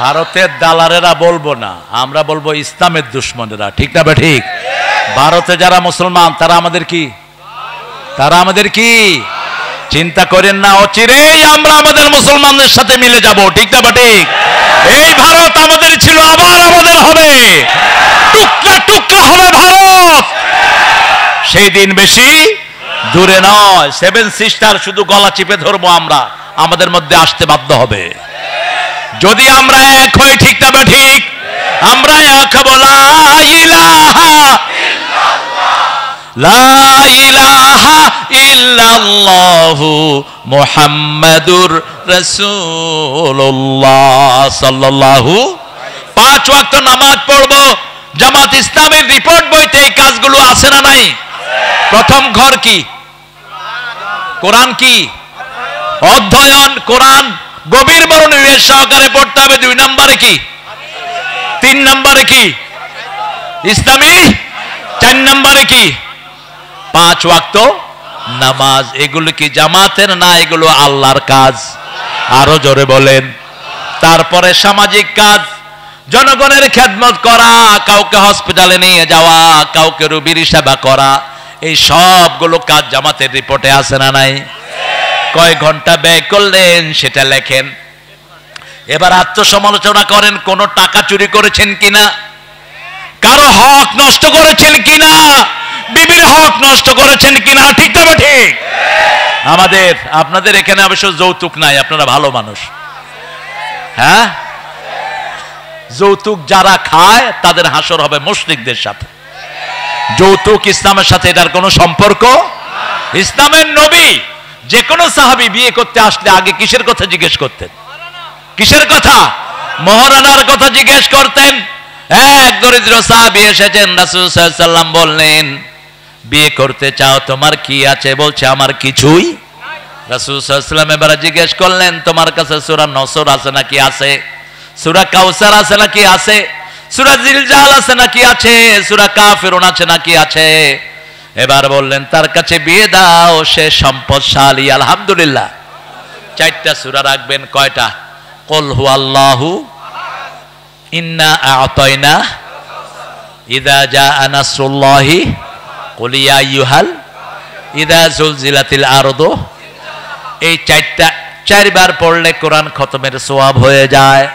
ভারতের দালালেরা বলবো না, আমরা বলবো ইসলামের দুশ্মনেরা, ঠিক না? ঠিক। ভারতে যারা মুসলমান তারা আমাদের কি? তারা আমাদের কি? চিন্তা করেন না, অচিরেই আমরা আমাদের মুসলমানদের সাথে মিলে যাব, ঠিক না? ঠিক। এই ভারত আমাদের ছিল, আবার আমাদের হবে, টুকরা টুকরা হবে ভারত। সেই দিন বেশি দূরে নয়। 7 সিস্টার শুধু গলা চিপে ধরবো আমরা, আমাদের মধ্যে আসতে বাধ্য হবে যদি আমরা এক হই, ঠিক না? ঠিক। আমরা এক হব, লা ইলাহা ইল্লাল্লাহ, লা ইলাহা ইল্লাল্লাহু মুহাম্মাদুর রাসূলুল্লাহ সাল্লাল্লাহু। 5 ওয়াক্ত নামাজ পড়বো। জামাত ইসলামের রিপোর্ট বইতে এই কাজগুলো আছে না নাই? প্রথম ঘর কি? কোরআন কি? অধ্যয়ন কোরআন গভীর মনোনিবেশ সহকারে পড়তে হবে। 2 নম্বরে কি? 3 নম্বরে কি? ইসলামী। 4 নম্বরে কি? 5 ওয়াক্ত নামাজ। এগুলো কি জামাতের না, এগুলো আল্লাহর কাজ? আরো জোরে বলেন। তারপরে সামাজিক কাজ, জনগণের খেদমত করা, কাউকে হসপিটালে নিয়ে যাওয়া, কাউকে রোগীর সেবা করা, এই সবগুলো কাজ জামাতের রিপোর্টে আছে না নাই? কয় ঘন্টা ব্যয় করলেন সেটা লেখেন। এবার আত্মসমালোচনা করেন, কোন টাকা চুরি করেছেন কিনা, কারো হক নষ্ট করেছেন কিনা, বিবির হক নষ্ট করেছেন কিনা, ঠিক তবে ঠিক। আমাদের আপনাদের এখানে অবশ্য যৌতুক নাই, আপনারা ভালো মানুষ। হ্যাঁ, যৌতুক যারা খায় তাদের হাসর হবে মুশরিকদের সাথে। যৌতুক ইসলামের সাথে এটার কোনো সম্পর্ক। ইসলামের নবী যে কোনো সাহাবী বিয়ে করতে আসলে আগে কিসের কথা জিজ্ঞেস করতেন? কিসের কথা? মহারানার কথা জিজ্ঞেস করতেন। এক দরিদ্র সাহাবী এসেছেন, রাসূল সাল্লাল্লাহু আলাইহি ওয়াসাল্লাম বললেন, বিয়ে করতে চাও, তোমার কি আছে? বলছে আমার কিছুই। রাসূল সাল্লাল্লাহু আলাইহি ওয়াসাল্লাম এবারে জিজ্ঞেস করলেন, তোমার কাছে সূরা নসর আছে নাকি? আছে। সূরা কাউসার আছে নাকি? আছে। সূরা জিলজাল আছে নাকি? আছে। সূরা কাফিরুন আছে নাকি? আছে। এবার বললেন তার কাছে বিয়ে দাও, সে সম্পদশালী। আলহামদুলিল্লাহ। 4টা সূরা রাখবেন। কয়টা? কুল হুয়াল্লাহু, ইন্না আ'তাইনা, ইযা জাআ নাসরুল্লাহি, কুল ইয়া আইয়ুহাল, ইযা জুলজিলাতিল আরদু। এই 4টা 4 বার পড়লে কোরআন খতমের সওয়াব হয়ে যায়।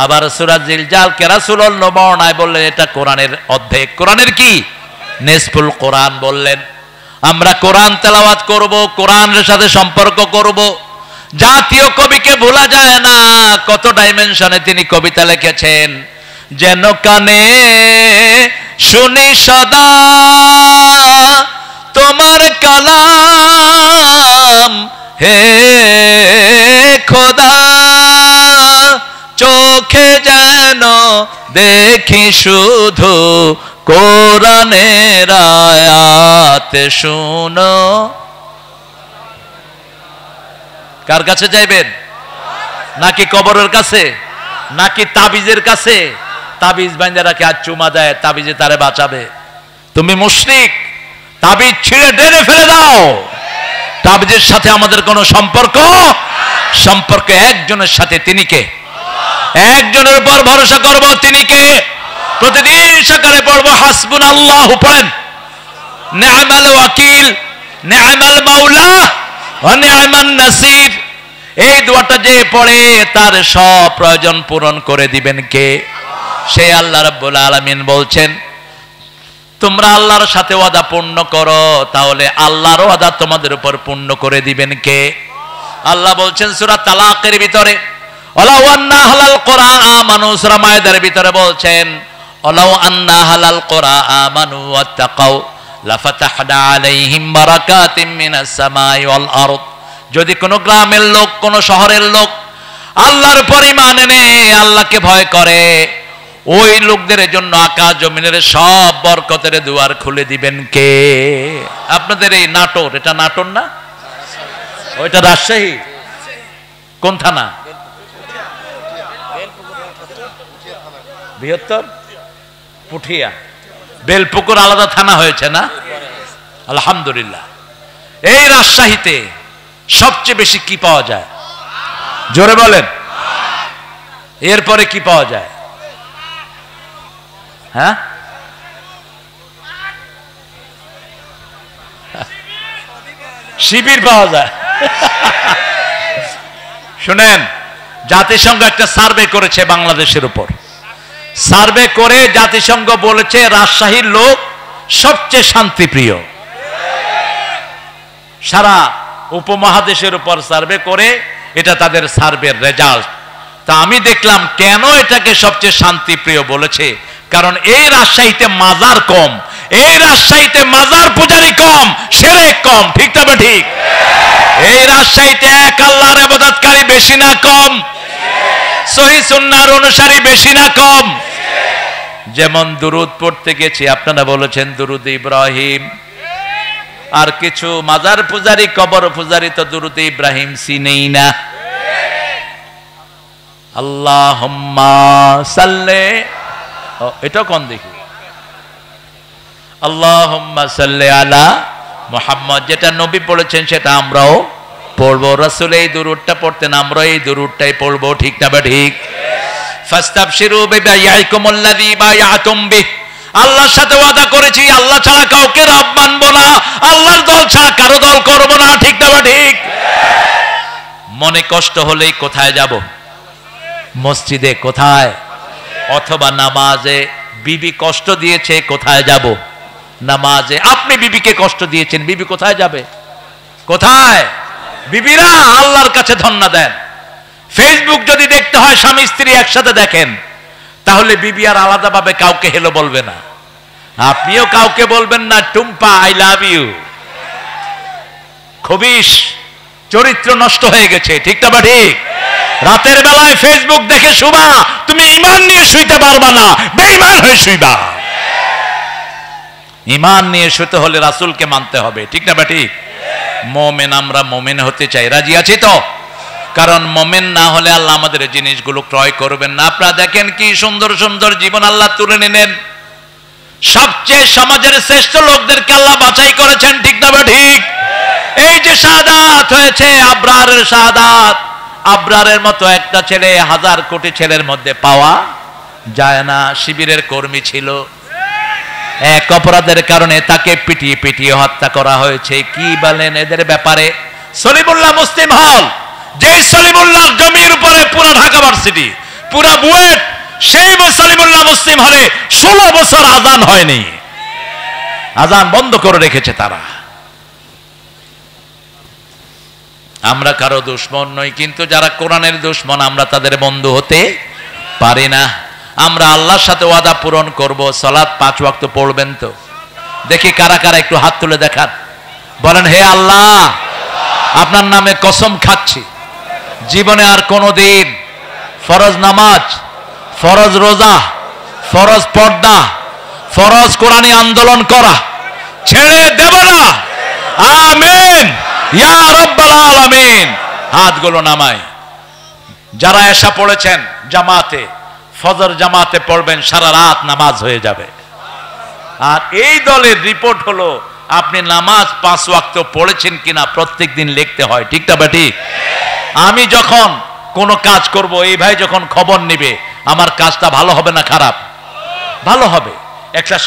আবার সূরা জিলজাল কে রাসূলুল্লাহ বর্ণনায় বললেন এটা কোরআনের অর্ধেক। কোরআনের কি? নিসফুল কোরআন বললেন। আমরা কোরআন তেলাওয়াত করব, কোরআনের সাথে সম্পর্ক করব। জাতীয় কবিকে ভোলা যায় না, কত ডাইমেনশনে তিনি কবিতা লিখেছেন। যেন কানে শুনি সদা তোমার কালাম, হে খোদা চোখে যেন দেখি শুধু কোরআনের আয়াত শুনো। কার কাছে যাইবেন? নাকি কবরের কাছে, নাকি তাবিজের কাছে? তাবিজ বাইন্দা রাখে, আর চুমা দেয়, তাবিজে তারে বাঁচাবে। তুমি মুশরিক, তাবিজ ছিঁড়ে ডেরে ফেলে দাও। তাবিজের সাথে আমাদের কোনো সম্পর্ক। সম্পর্ক একজনের সাথে, তিনি কে? একজনের উপর ভরসা করব, তিনি কে? প্রতিদিন সকালে পড়বো হাসবুনাল্লাহু, পড়েন নি'মাল ওয়াকিল, নি'মাল মাওলা ওয়া নি'মান নাসির। এই দোয়াটা যে পড়ে তার সব প্রয়োজন পূরণ করে দিবেন কে? সেই আল্লাহ রাব্বুল আলামিন বলছেন, তোমরা আল্লাহর সাথে ওয়াদা পূর্ণ করো, তাহলে আল্লাহর ওয়াদা তোমাদের উপর পূর্ণ করে দিবেন কে? আল্লাহ বলছেন সূরা তালাকের ভিতরে, ওয়ালাউ আন্না আহলাল কুরআ আমানু। সূরা মায়েদার ভিতরে বলছেন, ওয়ালাউ আন্না আহলাল কুরআ আমানু ওয়াত্তাকাউ লাফাতাহনা আলাইহিম বারাকাতিম মিনাস সামাই ওয়াল আরদ। যদি কোনো গ্রামের লোক, কোনো শহরের লোক আল্লাহর উপর ঈমান এনে আল্লাহকে ভয় করে, ওই লোকদের জন্য আকাশ জমিনের সব বরকতের দুয়ার খুলে দিবেন কে? আপনাদের এই নাটোর, এটা নাটোর না? ওইটা রাজশাহী। কোন থানা? বৃহত্তর পুঠিয়া। বেলপুকুর আলাদা থানা হয়েছে না? আলহামদুলিল্লাহ। এই রাজশাহীতে সবচেয়ে বেশি কি পাওয়া যায়? জোরে বলেন। এরপরে কি পাওয়া যায়? হ্যাঁ, শিবির পাওয়া যায়। শুনেন, জাতিসংঘ একটা সার্ভে করেছে বাংলাদেশের উপর। সার্ভে করে জাতিসংঘ বলেছে রাজশাহীর লোক সবচেয়ে শান্তিপ্রিয়। সারা উপমহাদেশের উপর সার্ভে করে, এটা তাদের সার্ভের রেজাল্ট। তা আমি দেখলাম কেন এটাকে সবচেয়ে শান্তিপ্রিয় বলেছে, কারণ এই রাজশাহীতে মাজার কম, এই রাজশাহীতে মাজার পূজারি কম, শিরক কম, ঠিক তবে ঠিক। এই রাজশাহীতে এক আল্লাহর ইবাদতকারী বেশি না কম? সহিহ সুন্নাহর অনুসারী বেশি না কম? যেমন দুরূদ পড়তে গেছি, আপনারা বলেছেন দুরূদ ইব্রাহিম, আর কিছু মাজার পূজারী কবর পূজারী তো দুরূদ ইব্রাহিম চিনেই না। আল্লাহুম্মা সাল্লি, এটা কোন দেখি, আল্লাহুম্মা সাল্লি আলা মুহাম্মদ, যেটা নবী পড়েছেন সেটা আমরাও পড়বো। রাসূল এই দুরূদটা পড়তেন, আমরা এই দুরূদটাই পড়বো, ঠিক না ঠিক? ফাস্তাবশিরু বিবাইআকুমুল্লাযী বায়াতুম বিহ, আল্লাহর সাথে ওয়াদা করেছি আল্লাহ ছাড়া কাউকে রব মানবো না, আল্লাহর দল ছাড়া কারো দল করবো না, ঠিক না ঠিক? মনে কষ্ট হলেই কোথায় যাব? মসজিদে। কোথায়? অথবা নামাজে। বিবি কষ্ট দিয়েছে, কোথায় যাব? নামাজে। আপনি বিবিকে কষ্ট দিয়েছেন, বিবি কোথায় যাবে? কোথায়? বিবিরা আল্লাহর কাছে ধন্যা দেন। ফেসবুক যদি দেখতে হয় স্বামী স্ত্রী একসাথে দেখেন, তাহলে বিবি আর আলাদাভাবে কাউকে হেলো বলবে না, আপনিও কাউকে বলবেন না টুম্পা আই লাভ ইউ। খবিশ চরিত্র নষ্ট হয়ে গেছে, ঠিক না ঠিক? রাতের বেলায় ফেসবুক দেখে শুবা, তুমি ঈমান নিয়ে শুইতে পারবা না, বেঈমান হয়ে শুইবা। ঈমান নিয়ে শুতে হলে রাসূলকে মানতে হবে, ঠিক না ঠিক? মুমিন, আমরা মুমিন হতে চাই, রাজি আছি তো? কারণ মুমিন না হলে আল্লাহ আমাদের জিনিসগুলো ক্রয় করবেন না। আপনারা দেখেন কি সুন্দর সুন্দর জীবন আল্লাহ তুলে নিলেন, সবচেয়ে সমাজের শ্রেষ্ঠ লোকদেরকে আল্লাহ বাছাই করেছেন, ঠিক না ঠিক? এই যে শাহাদাত হয়েছে, আবরারের শাহাদাত, আবরারের মতো একটা ছেলে 1000 কোটি ছেলের মধ্যে পাওয়া যায় না। শিবিরের কর্মী ছিল, এক অপরাধের কারণে তাকে পিটিয়ে পিটিয়ে হত্যা করা হয়েছে। কি বলেন এদের ব্যাপারে? সলিমুল্লাহ মুসলিম হল, যেই সলিমুল্লাহ জমির উপরে পুরো ঢাকা ভার্সিটি, পুরো বুয়েট, সেই সলিমুল্লাহ মুসলিম হলে 16 বছর আজান হয়নি, আজান বন্ধ করে রেখেছে তারা। আমরা কারো দুশমন নই, কিন্তু যারা কোরআনের দুশমন আমরা তাদের বন্ধু হতে পারি না। আমরা আল্লাহর সাথে ওয়াদা পূরণ করব। সালাত 5 ওয়াক্ত পড়বেন তো? দেখি কারা কারা একটু হাত তুলে দেখান, বলেন হে আল্লাহ, আপনার নামে কসম খাচ্ছি জীবনে আর কোনোদিন ফরজ নামাজ, ফরজ রোজা, ফরজ পর্দা, ফরজ কোরআনী আন্দোলন করা ছেড়ে দেব না। আমিন ইয়া রাব্বাল আলামিন। হাতগুলো নামায়। যারা এশা পড়েছেন জামাতে, ফজর জামাতে পড়বেন, সারা রাত নামাজ হয়ে যাবে। আর এই দলের রিপোর্ট হলো আপনি নামাজ 5 ওয়াক্ত পড়েছেন কিনা প্রত্যেক দিন লিখতে হয়, ঠিক না ঠিক? আমি যখন কোনো কাজ করব, এই ভাই যখন খবর নেবে আমার কাজটা ভালো হবে না খারাপ? ভালো হবে। একটা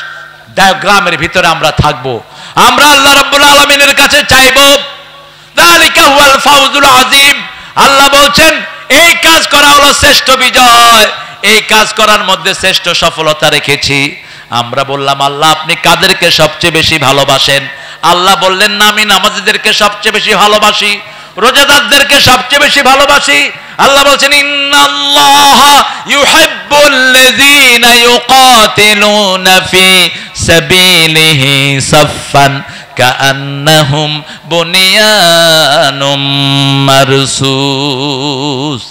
ডায়াগ্রামের ভিতরে আমরা থাকবো, আমরা আল্লাহ রাব্বুল আলামিনের কাছে চাইবো। যালিকা হুয়াল ফাউজুল আযীম। আল্লাহ বলছেন এই কাজ করা হলো শ্রেষ্ঠ বিজয়, এই কাজ করার মধ্যে শ্রেষ্ঠ সফলতা রেখেছি। আমরা বললাম আল্লাহ আপনি কাদেরকে সবচেয়ে বেশি ভালোবাসেন? আল্লাহ বললেন না, আমি নামাজীদেরকে সবচেয়ে বেশি ভালোবাসি, রোজাদারদেরকে সবচেয়ে বেশি ভালোবাসি। আল্লাহ বলছেন ইন্নাল্লাহা ইউহিব্বুল্লাযীনা ইউকাতিলুনা ফি সাবিলিহি সাফফান কাআন্নাহুম বুনিয়ানুম মারসুস।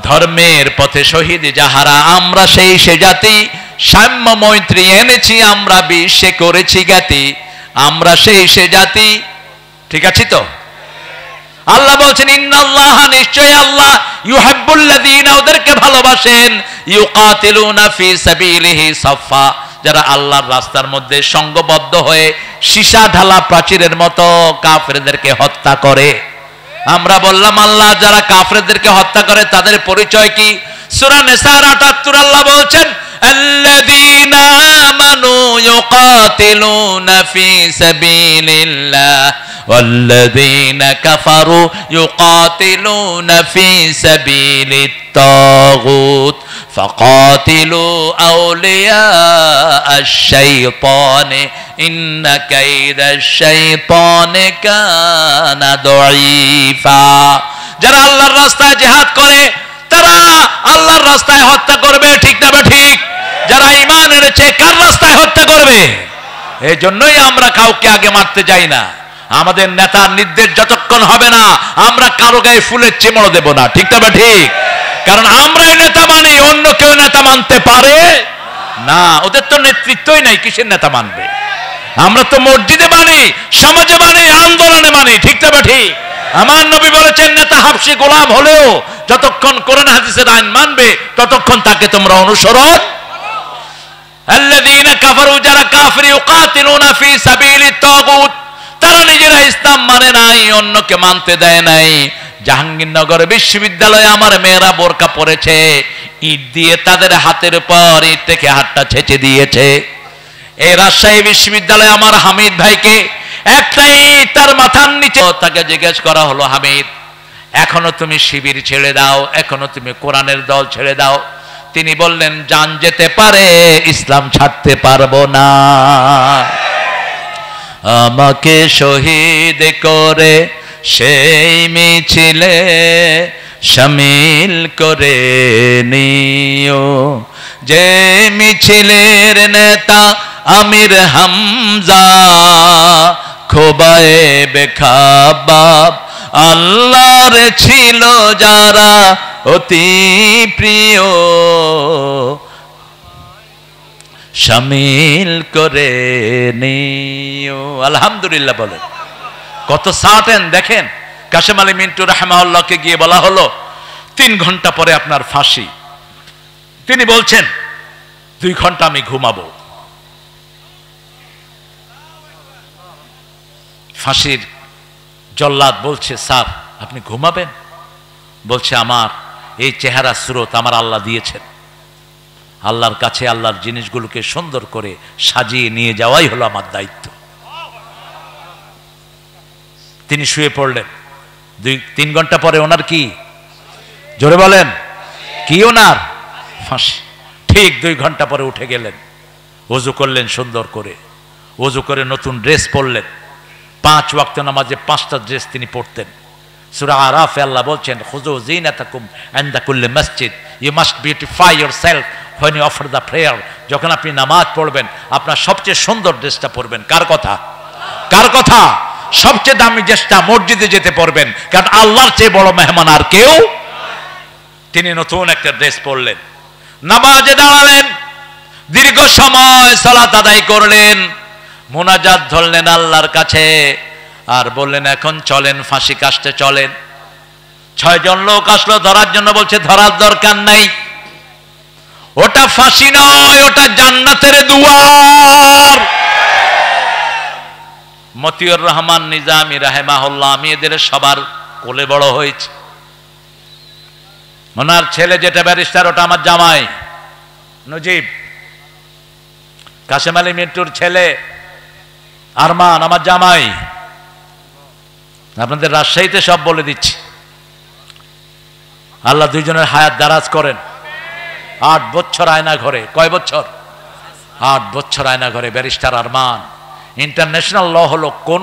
ধর্মের পথে শহীদ যাহারা, আমরা সেই সে জাতি, সাম্য মৈত্রী এনেছি আমরা বিশ্বে করেছি জ্ঞাতি, আমরা সেই সে জাতি, ঠিক আছে তো? আল্লাহ বলছেন ইন্নাল্লাহা, নিশ্চয় আল্লাহ, ইউহিব্বুল্লাযীনা, ওদেরকে ভালোবাসেন, ইউকাতিলুনা ফি সাবিলিহি সাফফা, যারা আল্লাহর রাস্তার মধ্যে সংঘবদ্ধ হয়ে সীসা ঢালা প্রাচীরের মতো কাফেরদেরকে হত্যা করে। আমরা বললাম আল্লাহ যারা কাফেরদেরকে হত্যা করে তাদের পরিচয় কি? সূরা নিসার ৭৮ আল্লাহ বলছেন আল্লাযীনা আমানু ইউকাতিলুনা ফি সাবিলিল্লাহ ওয়াল্লাযীনা কাফারু ইউকাতিলুনা ফি সাবিলিত তাগুত ফাকাতিলু আউলিয়া আশ-শাইতানি ইন্না কাইদাশ-শাইতানি কানা দাঈফা। যারা আল্লাহর রাস্তায় জিহাদ করে তারা আল্লাহর রাস্তায় হত্যা করবে, ঠিক না ঠিক? যারা ঈমান এনেছে কার রাস্তায় হত্যা করবে? এই জন্যই আমরা কাউকে আগে মারতে যাই না, আমাদের নেতার নির্দেশ যতক্ষণ হবে না আমরা কারো গায়ে ফুলের চিমড় দেব না, ঠিক তবে ঠিক। কারণ আমরাই নেতা মানি, অন্য কেউ নেতা মানতে পারে না। ওদের তো নেতৃত্বই নাই, কিসের নেতা মানবে? আমরা তো মসজিদে মানি, সমাজে মানি, আন্দোলনে মানি, ঠিক তবে ঠিক। আমার নবী বলেছেন নেতা হাবশি গোলাম হলেও যতক্ষণ কোরআন হাদিসের আইন মানবে ততক্ষণ তাকে তোমরা অনুসরণ। আল্লাযীনা কাফারু, যারা কাফির, ইউকাতিলুনা ফি সাবিলিত তাগুত, তারা নিজেরা ইসলাম মানে নাই, অন্যকে মানতে দেয় নাই। জাহাঙ্গীরনগর বিশ্ববিদ্যালয়ে আমার মেয়েরা বোরকা পরেছে, ইট দিয়ে তাদের হাতের উপর ইট থেকে হাতটা ছেঁচে দিয়েছে। এই রাজশাহী বিশ্ববিদ্যালয়ে আমার হামিদ ভাইকে একটাই তার মাথার নিচে, তাকে জিজ্ঞেস করা হলো, হামিদ এখনো তুমি শিবির ছেড়ে দাও, এখনো তুমি কোরআনের দল ছেড়ে দাও? তিনি বললেন, জান যেতে পারে, ইসলাম ছাড়তে পারবো না। আমাকে শহীদ করে সেই মিছিলে শামিল করে নিও, যে মিছিলের নেতা আমির হামজা, খোবায়ে বেখাবাব আল্লাহর ছিল যারা অতি প্রিয়, শামিল করে নিও। আলহামদুলিল্লাহ বলেন। কত সার্টেন দেখেন। কাশেম আলী মিন্টু রাহমাহুল্লাহকে গিয়ে বলা হলো 3 ঘন্টা পরে আপনার ফাঁসি। তিনি বলছেন 2 ঘন্টা আমি ঘুমাবো। ফাঁসির জল্লাদ বলছে, স্যার আপনি ঘুমাবেন? বলছে, আমার এই চেহারা সুরত আমার আল্লাহ দিয়েছেন, আল্লাহর কাছে আল্লাহর জিনিসগুলোকে সুন্দর করে সাজিয়ে নিয়ে যাওয়াই হলো আমার দায়িত্ব। তিনি শুয়ে পড়লেন। 2-3 ঘন্টা পরে ওনার কি, জোরে বলেন, কি ওনার ফাঁসি। ঠিক 2 ঘন্টা পরে উঠে গেলেন, ওযু করলেন সুন্দর করে, ওযু করে নতুন ড্রেস পরলেন। 5 ওয়াক্ত নামাজে 5টা ড্রেস তিনি পড়তেন। সূরা আরাফে আল্লাহ বলছেন, খুযু যিনাতাকুম ইনদা কুল্লি মসজিদ, you must beautify yourself when you offer the prayer। যখন আপনি নামাজ পড়বেন আপনার সবচেয়ে সুন্দর ড্রেসটা পরবেন। কার কথা? কার কথা? সবচেয়ে দামি ড্রেসটা মসজিদে যেতে পরবেন, কারণ আল্লাহর চেয়ে বড় মেহমান আর কেউ। তিনি নতুন একটা ড্রেস পরলেন, নামাজে দাঁড়ালেন, দীর্ঘ সময় সালাত আদায় করলেন, মুনাজাত ধরলেন আল্লাহর কাছে, আর বললেন এখন চলেন ফাঁসি কাস্টে চলেন। 6 জন লোক আসলো ধরার জন্য, বলছে ধরার দরকার নাই, ওটা ফাঁসি নয়, ওটা জান্নাতের দুয়ার। মতিউর রহমান নিজামী রাহিমাহুল্লাহ, আমি এদের সবার কোলে বড় হয়েছে। ওনার ছেলে যেটা ব্যারিস্টার ওটা আমার জামাই নজিব। কাশেম আলী মিন্টুর ছেলে আরমান আমার জামাই। আপনাদের রাজশাহীতে সব বলে দিচ্ছি। আল্লাহ 2 জনের হায়াত দারাজ করেন। 8 বছর আয়না ঘরে। কয় বছর? 8 বছর আয়না ঘরে ব্যারিস্টার আরমান। ইন্টারন্যাশনাল ল হলো কোন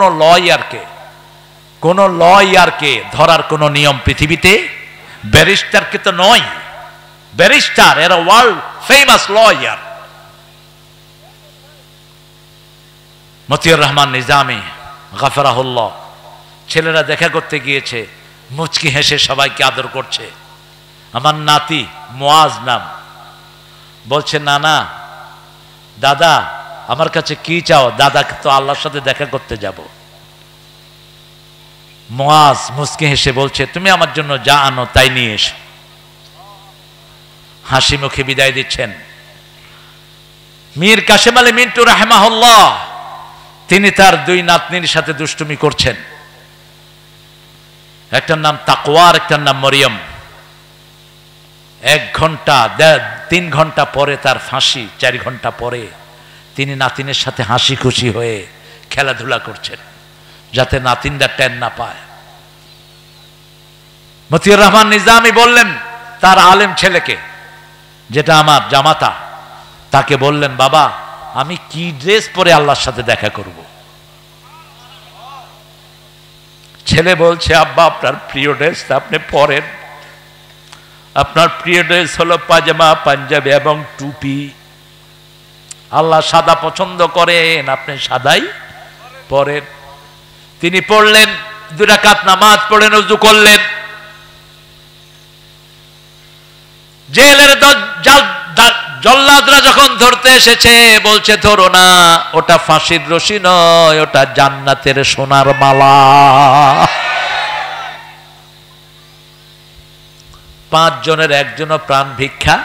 লয়ারকে ধরার কোন নিয়ম পৃথিবীতে, ব্যারিস্টারকে তো নয়। ব্যারিস্টার এরা world famous lawyer. Motiur Rahman Nizami গাফরাহুল্লাহ, ছেলেরা দেখা করতে গিয়েছে, মুচকি হেসে সবাইকে আদর করছে। আমার নাতি মুয়াজ নাম, বলছে না না দাদা আমার কাছে কি চাও? দাদাকে তো আল্লাহর সাথে দেখা করতে যাব। মুয়াজ মুচকি হেসে বলছে, তুমি আমার জন্য যা আনো তাই নিয়ে এসো। হাসি মুখে বিদায় দিচ্ছেন। মীর কাশেম আলী মিন্টু রাহিমাহুল্লাহ, তিনি তার 2 নাতনির সাথে দুষ্টুমি করছেন। একটার নাম তাকওয়া, একটার নাম মরিয়ম। 1 ঘন্টা 3 ঘন্টা পরে তার ফাঁসি, 4 ঘন্টা পরে তিনি নাতিনের সাথে হাসি খুশি হয়ে খেলাধুলা করছেন, যাতে নাতিনরা টেন না পায়। মতিউর রহমান নিজামী বললেন তার আলেম ছেলেকে, যেটা আমার জামাতা, তাকে বললেন, বাবা আমি কি ড্রেস পরে আল্লাহর সাথে দেখা করব? ছেলে বলছে, আব্বা আপনার প্রিয় ড্রেস আপনি পরেন। আপনার প্রিয় ড্রেস হলো পাজামা, পাঞ্জাবি এবং টুপি। আল্লাহ সাদা পছন্দ করেন, আপনি সাদাই পরেন। তিনি পড়লেন, 2 রাকাত নামাজ পড়লেন, ওযু করলেন। জেলের জল্লাদরা যখন ধরতে এসেছে, বলছে ধরো না, ওটা ফাঁসির রশি নয়, ওটা জান্নাতের সোনার মালা। 5 জনের একজনও প্রাণ ভিক্ষা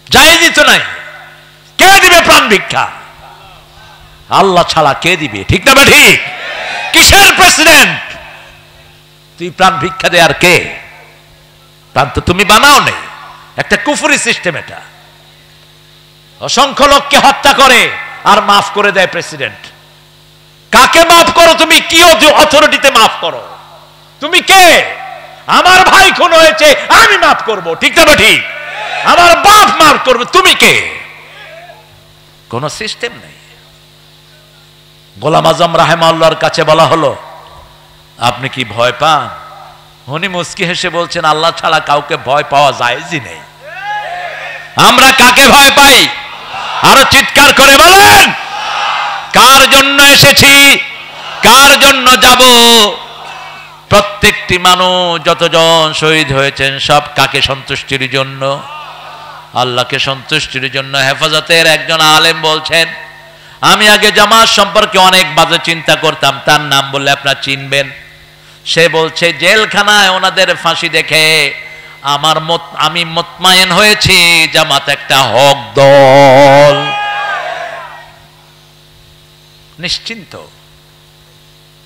জায়েজই তো নাই। কে দিবে প্রাণ ভিক্ষা? আল্লাহ ছাড়া কে দিবে? ঠিক না ঠিক? কিসের প্রেসিডেন্ট তুই প্রাণ ভিক্ষা দে? আর কে? প্রাণ তো তুমি বানাও নেই, একটা কুফরি সিস্টেম এটা। অসংখ্য লোককে হত্যা করে আর মাফ করে দেয় প্রেসিডেন্ট। কাকে মাফ করো তুমি? কি অথরিটিতে মাফ করো? তুমি কে? আমার ভাই খুন হয়েছে, আমি মাফ করব, ঠিক না ঠিক? আমার বাপ মাফ করবে, তুমি কে? কোন সিস্টেম নেই। গোলাম আজম রাহিমাহুল্লাহর কাছে বলা হলো, আপনি কি ভয় পান? উনি মুস্কি হেসে বলছেন, আল্লাহ ছাড়া কাউকে ভয় পাওয়া জায়েজই নেই। আমরা কাকে ভয় পাই? আরো চিৎকার করে বলেন, কার জন্য এসেছি, কার জন্য যাব? প্রত্যেকটি মানুষ যতজন শহীদ হয়েছেন সব কাকে সন্তুষ্টির জন্য? আল্লাহকে সন্তুষ্টির জন্য। হেফাজতের একজন আলেম বলছেন, আমি আগে জামাত সম্পর্কে অনেক বাজে চিন্তা করতাম, তার নাম বললে আপনারা চিনবেন। সে বলছে, জেলখানায় ওনাদের ফাঁসি দেখে আমি মুতমাইন হয়েছি জামাত একটা হক দল। নিশ্চিন্ত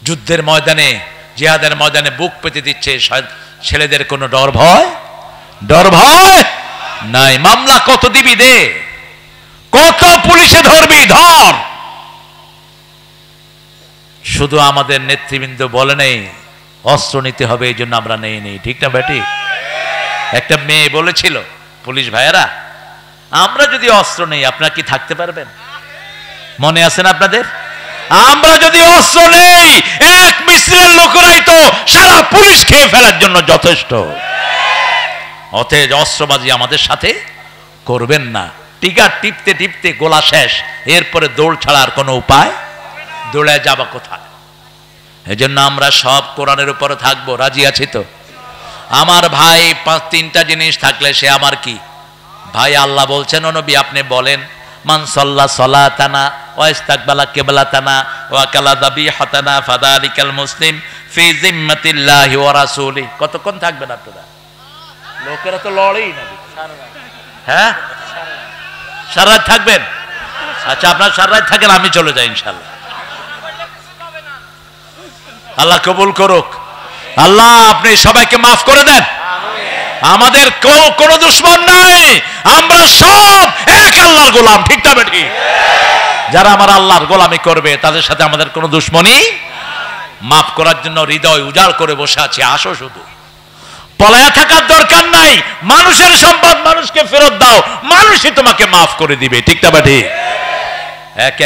যুদ্ধের ময়দানে, জিহাদের ময়দানে বুক পেতে দিচ্ছে ছেলেদের কোনো ডর ভয় নাই। মামলা কত দিবি দে, কত পুলিশে ধরবি ধর। শুধু আমাদের নেতৃবৃন্দ বলে নেই অস্ত্র নিতে হবে, এই জন্য আমরা নেই। ঠিক না বেটি? একটা মেয়ে বলেছিল, পুলিশ ভাইয়েরা, আমরা যদি অস্ত্র নেই আপনারা কি থাকতে পারবেন? মনে আছে না আপনাদের? আমরা যদি অস্ত্র নেই, এক মিছিলের লোকেরাই তো সারা পুলিশ খেয়ে ফেলার জন্য যথেষ্ট। অতএব অস্ত্রবাজি আমাদের সাথে করবেন না। টিকার টিপতে টিপতে গোলা শেষ, এরপরে দৌড় ছাড়ার কোনো উপায়, দৌড়ে যাবা কোথায়? এজন্য আমরা সব কোরআনের উপরে থাকবো। রাজি আছি তো? আমার ভাই 5-3টা জিনিস থাকলে সে আমার কি ভাই? আল্লাহ বলছেন, ও নবী আপনি বলেন, মান সাল্লা সালাতানা ওয়া ইস্তাকবালা কিবলাতানা ওয়া কালা যাবিহাতানা ফাযালিকাল মুসলিম ফি জিম্মাতিল্লাহি ওয়া রাসূলি। কতক্ষণ থাকবেন আপনারা? লোকেরা তো লড়েই না। হ্যাঁ, সারা রাত থাকবেন? আচ্ছা, আপনার সারা রাত থাকেন, আমি চলে যাই ইনশাআল্লাহ। আল্লাহ কবুল করুক। আল্লাহ আপনি সবাইকে মাফ করে দেন। আমাদের কোনো দুশমন নাই, আমরা সব এক আল্লাহর গোলাম। ঠিক না বেটি? যারা আমার আল্লাহর গোলামি করবে তাদের সাথে আমাদের কোনো দুশমনি। মাফ করার জন্য হৃদয় উজাড় করে বসে আছে। আসো, শুধু পলায়া থাকার দরকার নাই। মানুষের সম্পদ মানুষকে ফেরত দাও, মানুষই তোমাকে মাফ করে দিবে। ঠিক না বেটি?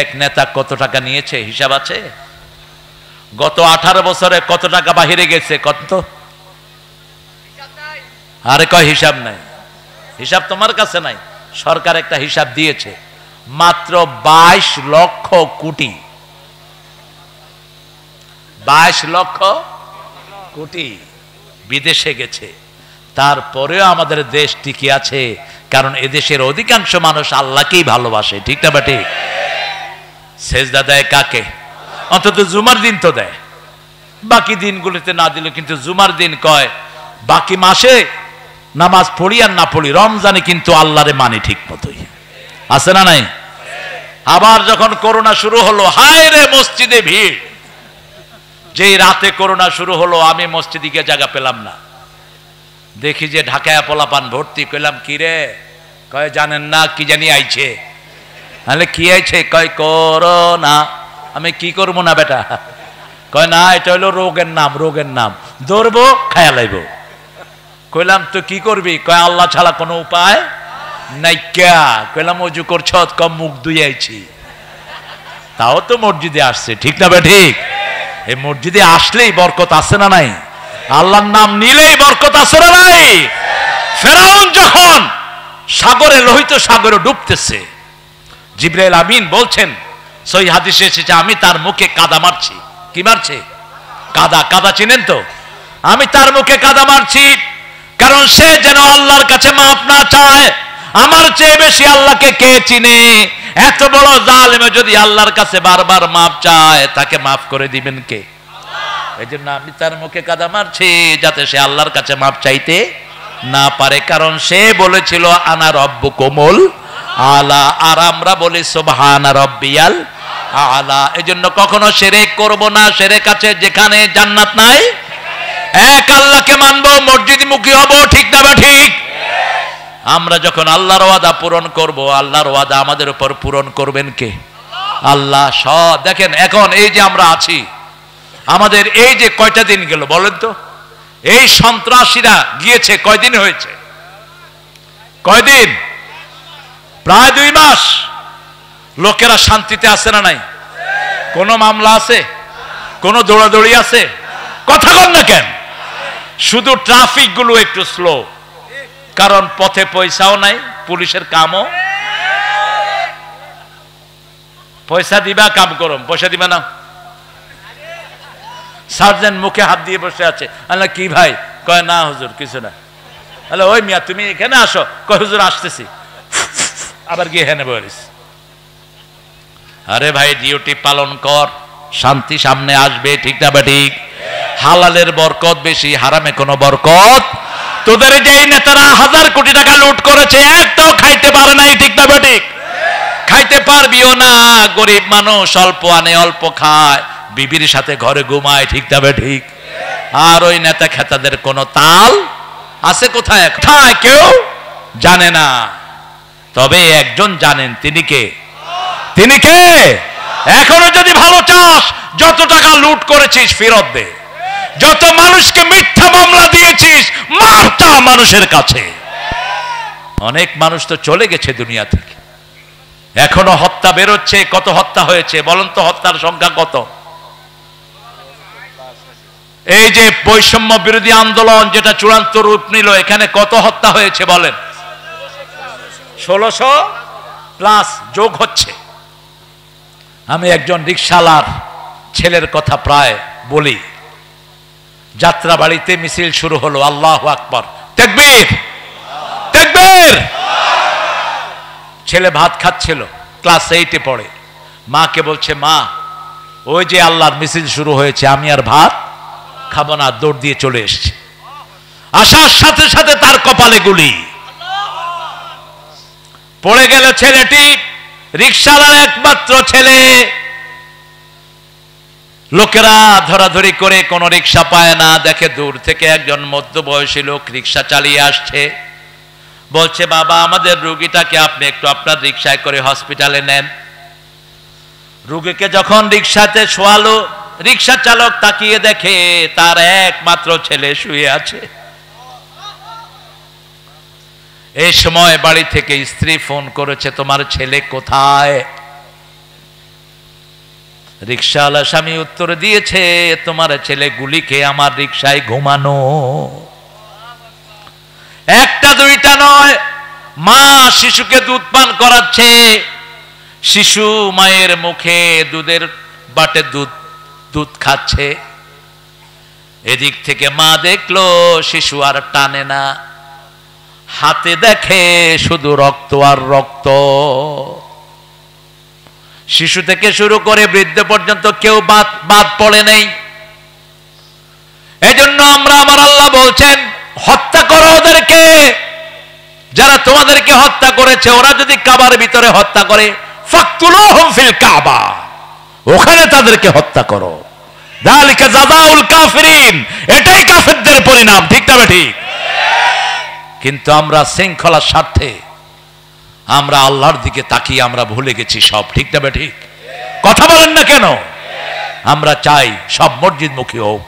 এক নেতা কত টাকা নিয়েছে হিসাব আছে? গত 18 বছরে কত টাকা বাহিরে গেছে? কত? আরে কয় হিসাব নাই। হিসাব তোমার কাছে নাই, সরকার একটা হিসাব দিয়েছে, মাত্র 22 লক্ষ কোটি। 22 লক্ষ কোটি বিদেশে গেছে। তারপরেও আমাদের দেশ টিকে আছে, কারণ এদেশের অধিকাংশ মানুষ আল্লাহকেই ভালোবাসে। ঠিক না বেটি? সেজদা দেয় কাকে? অন্তত জুমার দিন তো দেয়, বাকি দিনগুলিতে না দিল, কিন্তু জুমার দিন কয়। বাকি মাসে নামাজ পড়ি আর না পড়ি, রমজানে কিন্তু আল্লাহরে মানি ঠিক মতোই। আছে না নাই? আবার যখন করোনা শুরু হলো, হায় রে মসজিদে ভিড়। যেই রাতে করোনা শুরু হলো, আমি মসজিদে গিয়ে জায়গা পেলাম না। দেখি যে ঢাকায় পোলাপান ভর্তি। কইলাম কি রে? কয় জানেন না কি জানি আইছে। তাহলে কি আইছে? কয় করোনা। আমি কি করবো না বেটা? কয় না, এটা হলো রোগের নাম, ধরবো খায়া লাইব। কইলাম তো কি করবি? কয় আল্লাহ ছাড়া কোনো উপায় নাই। কইলাম অজু করছ? কম মুখ ধুয়ে আইছি। তাও তো মসজিদে আসছে। ঠিক না ঠিক? এই মসজিদে আসলেই বরকত আছে না নাই? আল্লাহর নাম নিলেই বরকত আছে না নাই? ফেরাউন যখন সাগরে, লোহিত সাগরে ডুবতেছে, জিবরাইল আমিন বলছেন, সহিহ হাদিসে এসেছে, আমি তার মুখে কাদা মারছি। কি মারছে? কাদা। কাদা চিনেন তো? আমি তার মুখে কাদা মারছি কারণ সে যেন আল্লাহর কাছে মাফ না চায়। আমার চেয়ে বেশি আল্লাহকে কে চিনে? এত বড় জালেমে যদি আল্লাহর কাছে বারবার মাফ চায়, তাকে মাফ করে দিবেন কে? এই জন্য আমি তার মুখে কাদা মারছি যাতে সে আল্লাহর কাছে মাফ চাইতে না পারে, কারণ সে বলেছিল আনা রব্বুকুমুল আলা, আর আমরা বলি সুবহানা রব্বিয়াল আলা। এই জন্য কখনো শিরক করব না। শিরক আছে যেখানে, জান্নাত নাই। এক আল্লাহকে মানবো, মসজিদমুখী হব, ঠিক না ঠিক? আমরা যখন আল্লাহর ওয়াদা পূরণ করব, আল্লাহর ওয়াদা আমাদের উপর পূরণ করবেন কে? আল্লাহ। সব দেখেন, এখন এই যে আমরা আছি, আমাদের এই যে কয়টা দিন গেল বলেন তো? এই সন্ত্রাসীরা গিয়েছে কয়দিন হয়েছে? কয়দিন? প্রায় 2 মাস। লোকেরা শান্তিতে আছে না নাই? কোন মামলা আছে? কোন দৌড়াদৌড়ি আছে? কথা বল না কেন? শুধু ট্রাফিক গুলো একটু স্লো, কারণ পথে পয়সাও নাই, পুলিশের কামও। পয়সা দিবা, কাম করো, পয়সা দিবা না। সার্জেন্ট মুখে হাত দিয়ে বসে আছে। আল্লাহ কি ভাই? কয় না হুজুর কিছু না। আল্লাহ ওই মিয়া তুমি এখানে আসো। কয় হুজুর আসতেছি। আবার গিয়ে হেনে বলিস। আরে ভাই ডিউটি পালন কর, শান্তি সামনে আসবে, ঠিক না ঠিক? হালালের বরকত বেশি, হারামে কোনো বরকত। তোদের যে এই নেতারা 1000 কোটি টাকা লুট করেছে, একটাও খাইতে পারে নাই, ঠিক না ঠিক? খাইতে পারবিও না। গরিব মানুষ অল্প আনে অল্প খায়, বিবির সাথে ঘরে ঘুমায়, ঠিক না ঠিক? আর ওই নেতা খেতাদের কোনো তাল আছে কোথায়? কোথায় কেউ জানে না। তবে একজন জানেন, তিনি কে? তিনি কে? এখনো যদি ভালো চাস, যত টাকা লুট করেছিস ফেরত দে। যত মানুষকে মিথ্যা মামলা দিয়েছিস, মাফ চা মানুষের কাছে। অনেক মানুষ তো চলে গেছে দুনিয়া থেকে, এখনো হত্যা বেরোচ্ছে। কত হত্যা হয়েছে বলেন তো? হত্যার সংখ্যা কত? এই যে বৈষম্য বিরোধী আন্দোলন যেটা চূড়ান্ত রূপ নিল, এখানে কত হত্যা হয়েছে বলেন? 1600+ যোগ হচ্ছে। আমি একজন রিকশালার ছেলের কথা প্রায় বলি। যাত্রা বাড়িতে মিছিল শুরু হলো, আল্লাহু আকবার, তাকবীর তাকবীর। ছেলে ভাত খাচ্ছিল, ক্লাস 8-এ পড়ে। মাকে বলছে, মা ওই যে আল্লাহর মিছিল শুরু হয়েছে, আমি আর ভাত খাবো না। দৌড় দিয়ে চলে এসছে। আসার সাথে সাথে তার কপালে গুলি পড়ে গেল। ছেলেটি রিকশালার একমাত্র ছেলে। লোকেরা ধরাধরি করে কোনো রিকশা পায় না। দেখে দূর থেকে একজন মধ্যবয়সী লোক রিকশা চালিয়ে আসছে। বলছে, বাবা আমাদের রোগীটাকে আপনি একটু আপনার রিকশায় করে হসপিটালে নেন। রোগীকে যখন রিকশাতে শোয়ালো, রিকশা চালক তাকিয়ে দেখে তার একমাত্র ছেলে শুয়ে আছে। এই সময় বাড়ি থেকে স্ত্রী ফোন করেছে, তোমার ছেলে কোথায়? রিকশাওয়ালা স্বামী উত্তর দিয়েছে, তোমার ছেলে গুলি খেয়ে আমার রিকশায় ঘুমানো। একটা দুইটা নয়, মা শিশুকে দুধ পান করাচ্ছে। শিশু মায়ের মুখে দুধের বাটে দুধ খাচ্ছে। এদিক থেকে মা দেখলো শিশু আর টানে না, হাতে দেখে শুধু রক্ত আর রক্ত। শিশু থেকে শুরু করে বৃদ্ধ পর্যন্ত কেউ বাদ পড়ে নেই। এজন্য আমার আল্লাহ বলছেন, হত্যা করো ওদেরকে। যারা তোমাদেরকে হত্যা করেছে, ওরা যদি কাবার ভিতরে হত্যা করে, ফাকতুলুহুম ফিল কাবা, ওখানে তাদেরকে হত্যা করো। যালিকা জাযাউল কাফিরিন, এটাই কাফেরদের পরিণাম, ঠিক না ঠিক? কিন্তু আমরা শৃঙ্খলার স্বার্থে আমরা আল্লাহর দিকে তাকিয়ে আমরা ভুলে গেছি সব, ঠিক না ঠিক? কথা বলেন না কেন? আমরা চাই সব মসজিদমুখী হোক,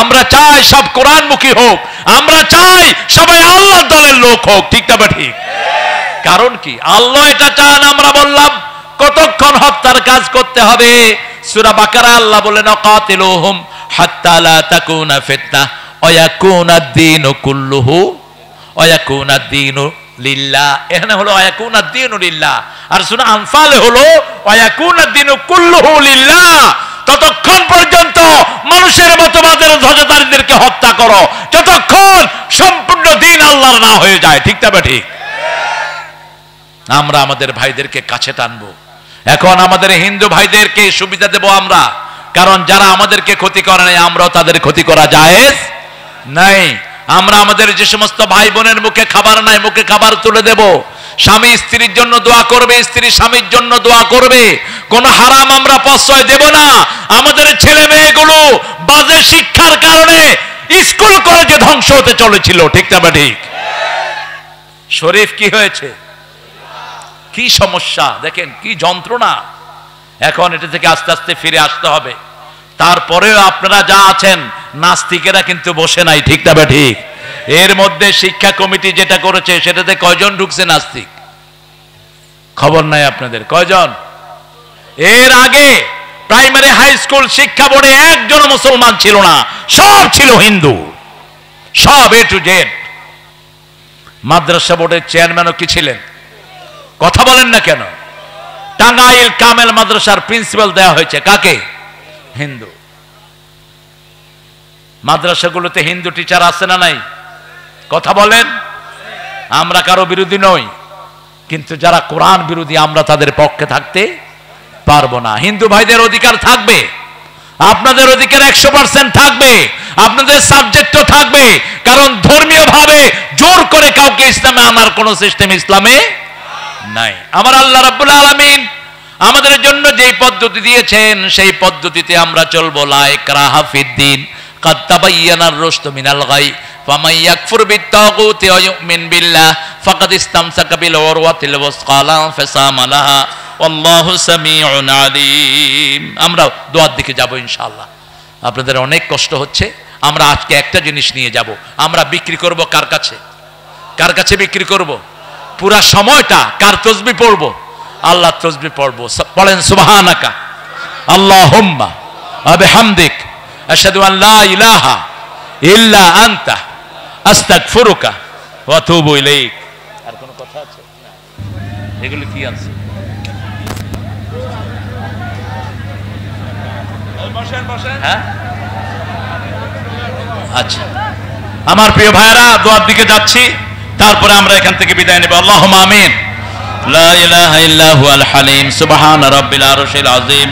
আমরা চাই সব কোরআনমুখী হোক, আমরা চাই সবাই আল্লাহর দলের লোক হোক, ঠিক না ঠিক? কারণ কি? আল্লাহ এটা চান। আমরা বললাম কতক্ষণ হত্যার কাজ করতে হবে। সূরা বাকারা আল্লাহ বলেন, কাতিলুহুম হাত্তা লা তাকুনা ফিতনাহ ওয়া ইয়াকুনা দ্বীনু কুল্লুহু ওয়া ইয়াকুনা দ্বীনু লিল্লাহ। এখানে হলো ওয়া ইয়াকুনা দ্বীনু লিল্লাহ, আর সূরা আনফালে হলো ওয়া ইয়াকুনা দ্বীনু কুল্লুহু লিল্লাহ। ততক্ষণ পর্যন্ত আমাদের ধ্বজাধারীদেরকে হত্যা করো, যতক্ষণ সম্পূর্ণ দিন আল্লাহর না হয়ে যায়। ঠিক তবে ঠিক, আমরা আমাদের ভাইদেরকে কাছে টানবো। এখন আমাদের হিন্দু ভাইদেরকে সুবিধা দেব আমরা, কারণ যারা আমাদেরকে ক্ষতি করে নাই আমরাও তাদের ক্ষতি করা জায়েজ নাই। আমরা আমাদের যে সমস্ত ভাই বোনের মুখে খাবার নাই, মুখে খাবার তুলে দেব। স্বামী স্ত্রীর জন্য দোয়া করবে, স্ত্রী স্বামীর জন্য দোয়া করবে। কোন হারাম আমরা প্রশ্রয় দেব না। আমাদের ছেলে মেয়েগুলো বাজে শিক্ষার কারণে স্কুল কলেজে ধ্বংস হতে চলেছিল। ঠিক না ঠিক? শরীফ কি হয়েছে, কি সমস্যা দেখেন, কি যন্ত্রণা। এখন এটা থেকে আস্তে আস্তে ফিরে আসতে হবে। তারপরেও আপনারা যা আছেন, নাস্তিকেরা কিন্তু বসে নাই। ঠিক না ঠিক? এর মধ্যে শিক্ষা কমিটি যেটা করেছে সেটাতে কয়জন ঢুকছে নাস্তিক খবর নাই আপনাদের? কয়জন? এর আগে প্রাইমারি হাই স্কুল শিক্ষা বোর্ডে একজন মুসলমান ছিল না, সব ছিল হিন্দু, সব এ টু জেড। মাদ্রাসা বোর্ডের চেয়ারম্যানও কি ছিলেন? কথা বলেন না কেন? টাঙ্গাইল কামেল মাদ্রাসার প্রিন্সিপাল দেওয়া হয়েছে কাকে? হিন্দু। মাদ্রাসাগুলোতে হিন্দু টিচার আছে না নাই? কথা বলেন। আমরা কারো বিরোধী নই, কিন্তু যারা কোরআন বিরোধী আমরা তাদের পক্ষে থাকতে পারবো না। হিন্দু ভাইদের অধিকার থাকবে, আপনাদের অধিকার 100% থাকবে, আপনাদের সাবজেক্টও থাকবে, কারণ ধর্মীয় ভাবে জোর করে কাউকে ইসলামে আনার কোন সিস্টেম ইসলামে নাই। আমার আল্লাহ রাব্বুল আলামিন আমাদের জন্য যেই পদ্ধতি দিয়েছেন সেই পদ্ধতিতে আমরা চলবো। লা ইকরাহা ফিদ্দিন কাদ তাবায়্যানার রুশদু মিনাল গাই ফামান ইয়াকফুর বিত্তাগুতি ওয়া ইউমিন বিল্লাহ ফাকাদ ইসতামসাকা বিল উরওয়াতিল ওয়াসকা লা ইনফিসামা লাহা আল্লাহু সামিউন আলিম। আমরা দোয়ার দিকে যাব ইনশাআল্লাহ। আপনাদের অনেক কষ্ট হচ্ছে, আমরা আজকে একটা জিনিস নিয়ে যাব। আমরা বিক্রি করব কার কাছে? কার কাছে বিক্রি করব? পুরা সময়টা কার তসবিহ পড়ব? আল্লাহ তসবিহ পড়ব। পড়েন সুবহানাকা আল্লাহুম্মা ওয়া বিহামদিক আশহাদু আন লা ইলাহা ইল্লা আনতা আস্তাগফিরুকা ওয়া আতুবু ইলাইক। আর কোন কথা আছে? এগুলো কি আছে? হ্যাঁ, আচ্ছা আমার প্রিয় ভাইরা, দোয়ার দিকে যাচ্ছি, তারপরে আমরা এখান থেকে বিদায় নেব। আল্লাহুম্মা আমিন। লা ইলাহা ইল্লা হুয়াল হালিম সুবহানা রাব্বিল আরশিল আযীম।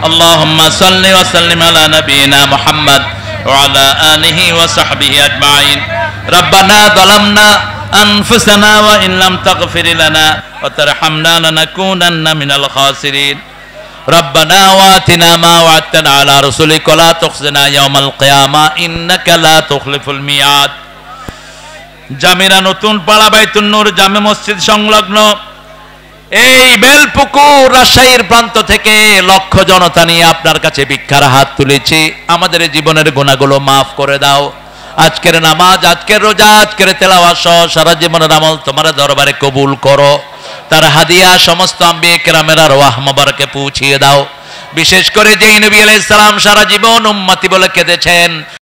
আল্লাহুম্মা সাল্লি ওয়া সাল্লিম আলা নাবিয়িনা মুহাম্মদ ওয়া আলা আলিহি ওয়া সাহবিহি আজমাইন। রব্বানা যালামনা আনফুসানা ওয়া ইন লাম তাগফির লানা ওয়া তারহামনা লানাকুনান্না মিনাল খাসিরিন। রব্বানা ওয়াতিনা মা ওয়া'আদতানা আলা রাসূলিকা লা তুখজিনা ইয়াওমাল কিয়ামা ইন্নাকা লা তুখলিফুল মিয়াদ। জামিরা নতুন পাড়া বাইতুন নূর জামে মসজিদ সংলগ্ন এই বেলপুকুর রাজশাহীর প্রান্ত থেকে লক্ষ জনতা নিয়ে আপনার কাছে ভিক্ষার হাত তুলেছি। আমাদের জীবনের গুনাহগুলো মাফ করে দাও। আজকের নামাজ, আজকের রোজা, আজকের তেলাওয়াত সহ সারা জীবনের আমল তোমার দরবারে কবুল করো। তার হাদিয়া সমস্ত আম্বিয়া কেরামের আরওয়াহ মুবারকে পৌঁছিয়ে দাও। বিশেষ করে যেই নবী আলাইহিস সালাম সারা জীবন উম্মতি বলে কেঁদেছেন,